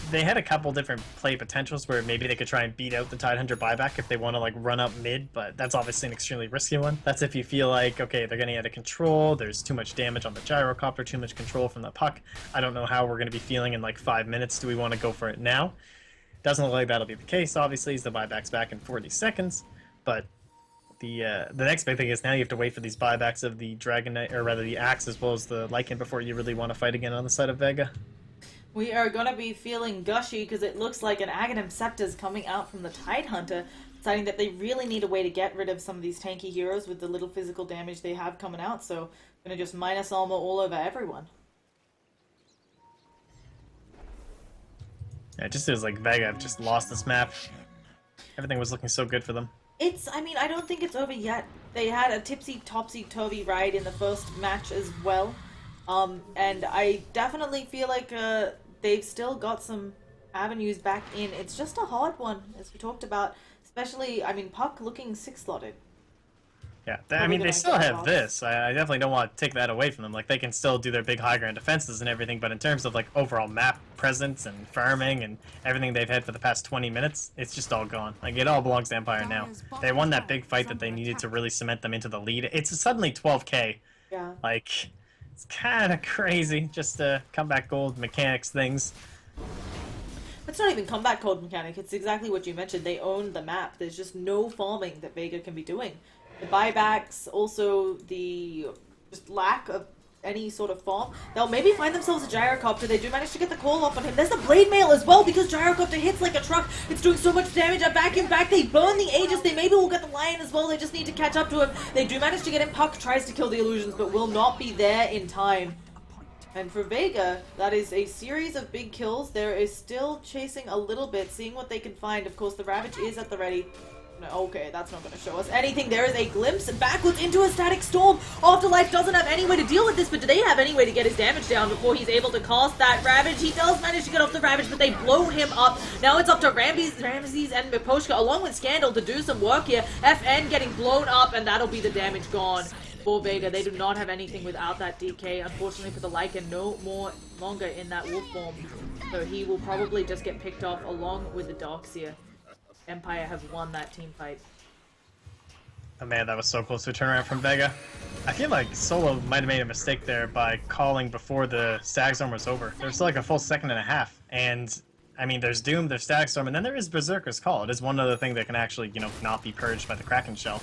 They had a couple different play potentials where maybe they could try and beat out the Tidehunter buyback if they want to like run up mid, but that's obviously an extremely risky one. That's if you feel like, okay, they're getting out of control, there's too much damage on the gyrocopter, too much control from the puck. I don't know how we're going to be feeling in like 5 minutes. Do we want to go for it now? Doesn't look like that'll be the case, obviously, as the buyback's back in 40 seconds, but the next big thing is now you have to wait for these buybacks of the Dragon Knight, or rather the Axe as well as the Lycan before you really want to fight again on the side of Vega. We are going to be feeling gushy because it looks like an Aghanim Scepter is coming out from the Tidehunter, deciding that they really need a way to get rid of some of these tanky heroes with the little physical damage they have coming out, so going to just minus armor all over everyone. Yeah, it just feels like Vega have just lost this map. Everything was looking so good for them. I mean, I don't think it's over yet. They had a topsy-turvy ride in the first match as well. And I definitely feel like they've still got some avenues back in. It's just a hard one, as we talked about. Especially, I mean, Puck looking 6-slotted. Yeah, I mean, they still have this. I definitely don't want to take that away from them. Like, they can still do their big high ground defenses and everything, but in terms of, like, overall map presence and farming and everything they've had for the past 20 minutes, it's just all gone. Like, it all belongs to Empire now. They won that big fight that they needed to really cement them into the lead. It's suddenly 12k. Yeah. Like, it's kind of crazy. Just comeback gold mechanics things. It's not even comeback code mechanic. It's exactly what you mentioned. They own the map. There's just no farming that Vega can be doing. The buybacks, also the just lack of any sort of farm. They'll maybe find themselves a gyrocopter. They do manage to get the call off on him. There's the blade mail as well because gyrocopter hits like a truck. It's doing so much damage. A vacuum back. They burn the Aegis. They maybe will get the lion as well. They just need to catch up to him. They do manage to get him. Puck tries to kill the illusions but will not be there in time. And for Vega, that is a series of big kills. There is still chasing a little bit, seeing what they can find. Of course, the Ravage is at the ready. No, okay, that's not going to show us anything. There is a glimpse backwards into a static storm. Afterlife doesn't have any way to deal with this, but do they have any way to get his damage down before he's able to cast that Ravage? He does manage to get off the Ravage, but they blow him up. Now it's up to Ramses and MotPax, along with Scandal, to do some work here. FN getting blown up, and that'll be the damage gone for Vega. They do not have anything without that DK. Unfortunately for the Lycan, no more longer in that wolf form. So he will probably just get picked off along with the Darkseer. Empire have won that team fight. Oh man, that was so close to a turnaround from Vega. I feel like Solo might have made a mistake there by calling before the Static Storm was over. There's still like a full second and a half. And, I mean, there's Doom, there's Static Storm, and then there is Berserker's Call. It is one other thing that can actually, you know, not be purged by the Kraken Shell.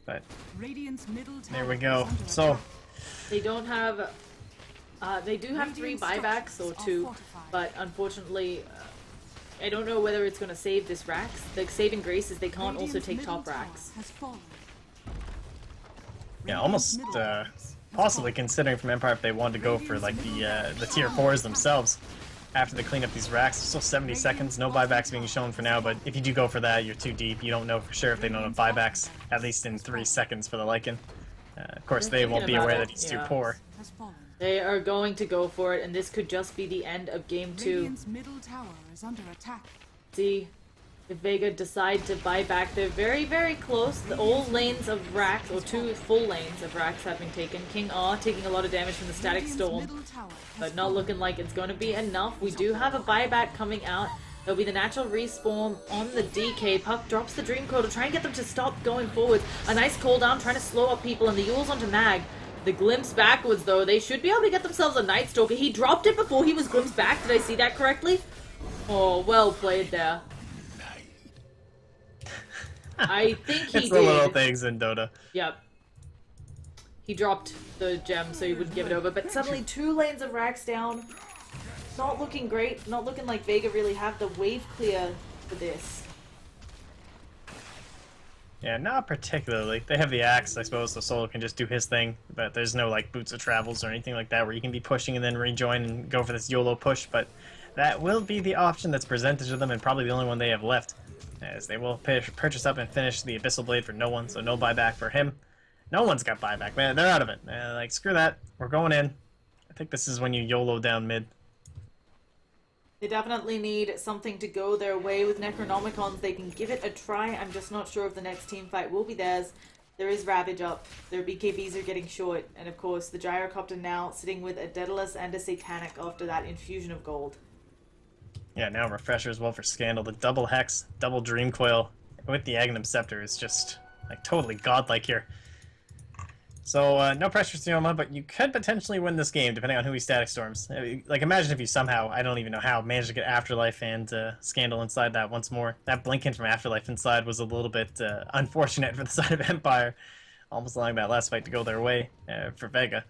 But, there we go. So, they don't have... they do have 3 buybacks, or 2, but unfortunately... I don't know whether it's going to save this racks. The saving grace is they can't also take top racks. yeah, almost possibly considering from Empire if they wanted to go for like the tier 4s themselves after they clean up these racks. Still 70 seconds, no buybacks being shown for now, but if you do go for that, you're too deep. You don't know for sure if they don't have buybacks, at least in 3 seconds for the Lycan. Of course, they won't be aware that he's too poor. They are going to go for it, and this could just be the end of game 2. Middle tower is under attack. See, if Vega decide to buy back. They're very, very close. All lanes of racks, or 2 full lanes of racks have been taken. King R taking a lot of damage from the static Radiant's storm, middle tower has but not fallen. looking like it's going to be enough. We do have a buyback coming out. There'll be the natural respawn on the DK. Puck drops the Dream Coil to try and get them to stop going forward. A nice cooldown trying to slow up people, and the Yule's onto Mag. The glimpse backwards, though. They should be able to get themselves a Night Stalker. He dropped it before he was glimpsed back. Did I see that correctly? Oh, well played there. I think he It's did. the little things in Dota. Yep. He dropped the gem so he wouldn't give it over. But suddenly 2 lanes of racks down. Not looking great. Not looking like Vega really have the wave clear for this. Yeah, not particularly. They have the axe, I suppose, so Solo can just do his thing, but there's no like boots of travels or anything like that where you can be pushing and then rejoin and go for this YOLO push, but that will be the option that's presented to them and probably the only one they have left, as they will purchase up and finish the Abyssal Blade for no one, so no buyback for him. No one's got buyback, man. They're out of it. Like, screw that. We're going in. I think this is when you YOLO down mid. They definitely need something to go their way with Necronomicons. They can give it a try. I'm just not sure if the next team fight will be theirs. There is Ravage up. Their BKBs are getting short. And of course, the Gyrocopter now sitting with a Daedalus and a Satanic after that infusion of gold. Yeah, now Refresher as well for Scandal. The double Hex, double Dream Coil with the Aghanim Scepter is just like totally godlike here. So, no pressure, Llama, but you could potentially win this game, depending on who he static storms. Like, imagine if you somehow, I don't even know how, managed to get Afterlife and Scandal inside that once more. That Blinken from Afterlife inside was a little bit unfortunate for the side of Empire, almost allowing that last fight to go their way for Vega.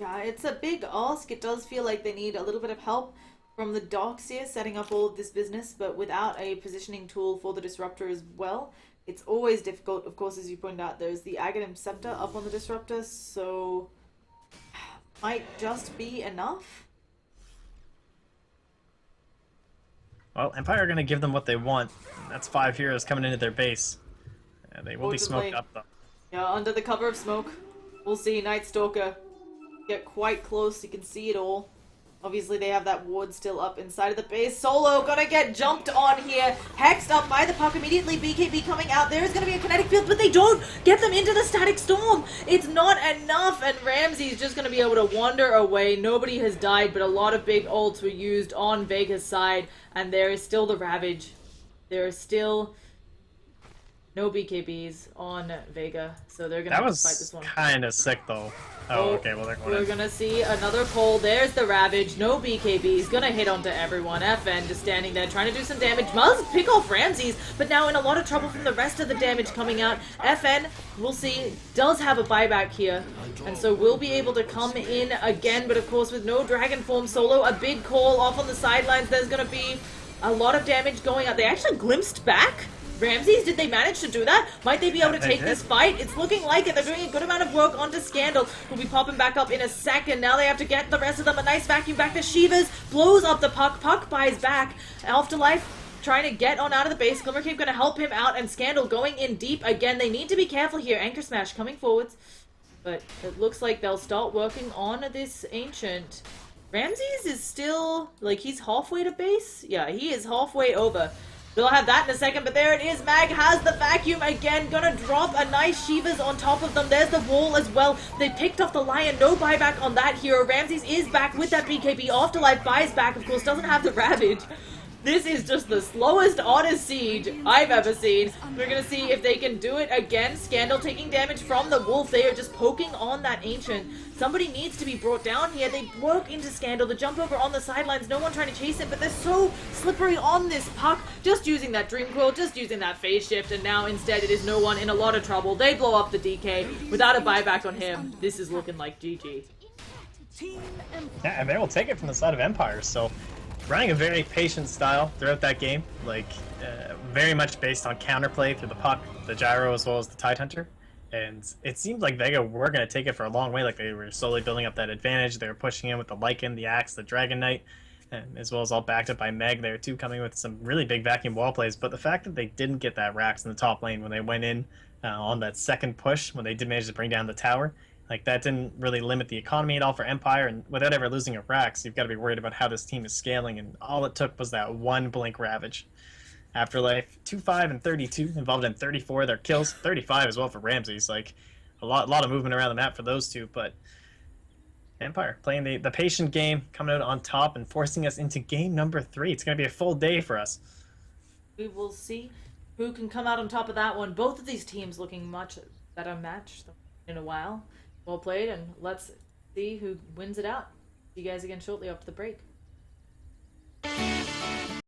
Yeah, it's a big ask. It does feel like they need a little bit of help from the docks here, setting up all of this business, but without a positioning tool for the Disruptor as well, it's always difficult. Of course, as you pointed out, there's the Aghanim Scepter up on the Disruptor, so might just be enough. Well, Empire are going to give them what they want. That's 5 heroes coming into their base. They will be smoked up, though. Yeah, under the cover of smoke. We'll see Night Stalker get quite close. You can see it all. Obviously, they have that ward still up inside of the base. Solo gonna get jumped on here. Hexed up by the puck immediately. BKB coming out. There is gonna be a kinetic field, but they don't get them into the static storm. It's not enough, and Ramsey's just gonna be able to wander away. Nobody has died, but a lot of big ults were used on Vega's side, and there is still the Ravage. There is still no BKBs on Vega, so they're gonna That have to fight this was one. kind of sick, though. Oh, okay, well, they're going We're in. gonna see another pull. There's the Ravage. No BKBs. Gonna hit onto everyone. FN just standing there trying to do some damage. Must pick off Ramses, but now in a lot of trouble from the rest of the damage coming out. FN, we'll see, does have a buyback here, and so we'll be able to come in again, but of course with no Dragon Form. Solo, a big call off on the sidelines. There's gonna be a lot of damage going out. They actually glimpsed back Ramses. Did they manage to do that? Might they be able to take this fight? It's looking like it. They're doing a good amount of work onto Scandal, who'll be popping back up in a second. Now they have to get the rest of them. A nice vacuum back to Shivas. Blows up the puck. Puck buys back. Afterlife trying to get on out of the base. Glimmercape going to help him out, and Scandal going in deep again. They need to be careful here. Anchor Smash coming forwards. But it looks like they'll start working on this Ancient. Ramses is still, like, he's halfway to base? Yeah, he is halfway over. We'll have that in a second, but there it is. Mag has the vacuum again. Gonna drop a nice Shivas on top of them. There's the wall as well. They picked off the Lion. No buyback on that hero. Ramses is back with that BKB. Afterlife buys back, of course, doesn't have the Ravage. This is just the slowest Odyssey siege I've ever seen. We're gonna see if they can do it again. Scandal taking damage from the Wolf. They are just poking on that Ancient. Somebody needs to be brought down here. They broke into Scandal. The jump over on the sidelines. No one trying to chase it, but they're so slippery on this puck. Just using that Dream Coil, just using that phase shift, and now instead it is no one in a lot of trouble. They blow up the DK without a buyback on him. This is looking like GG. Yeah, and they will take it from the side of Empire, so running a very patient style throughout that game, like very much based on counterplay through the puck, the gyro, as well as the Tidehunter. And it seemed like Vega were going to take it for a long way, like they were slowly building up that advantage. They were pushing in with the Lycan, the Axe, the Dragon Knight, and as well as all backed up by Meg there too, coming with some really big vacuum wall plays. But the fact that they didn't get that Rax in the top lane when they went in on that second push, when they did manage to bring down the tower, Like, that didn't really limit the economy at all for Empire, and without ever losing a Rax, you've got to be worried about how this team is scaling, and all it took was that one Blink Ravage. Afterlife, 2-5 and 32, involved in 34 of their kills, 35 as well for Ramses. Like, a lot of movement around the map for those two, but Empire playing the patient game, coming out on top and forcing us into game number 3. It's going to be a full day for us. We will see who can come out on top of that one. Both of these teams looking much better matched in a while. Well played, and let's see who wins it out. See you guys again shortly after the break.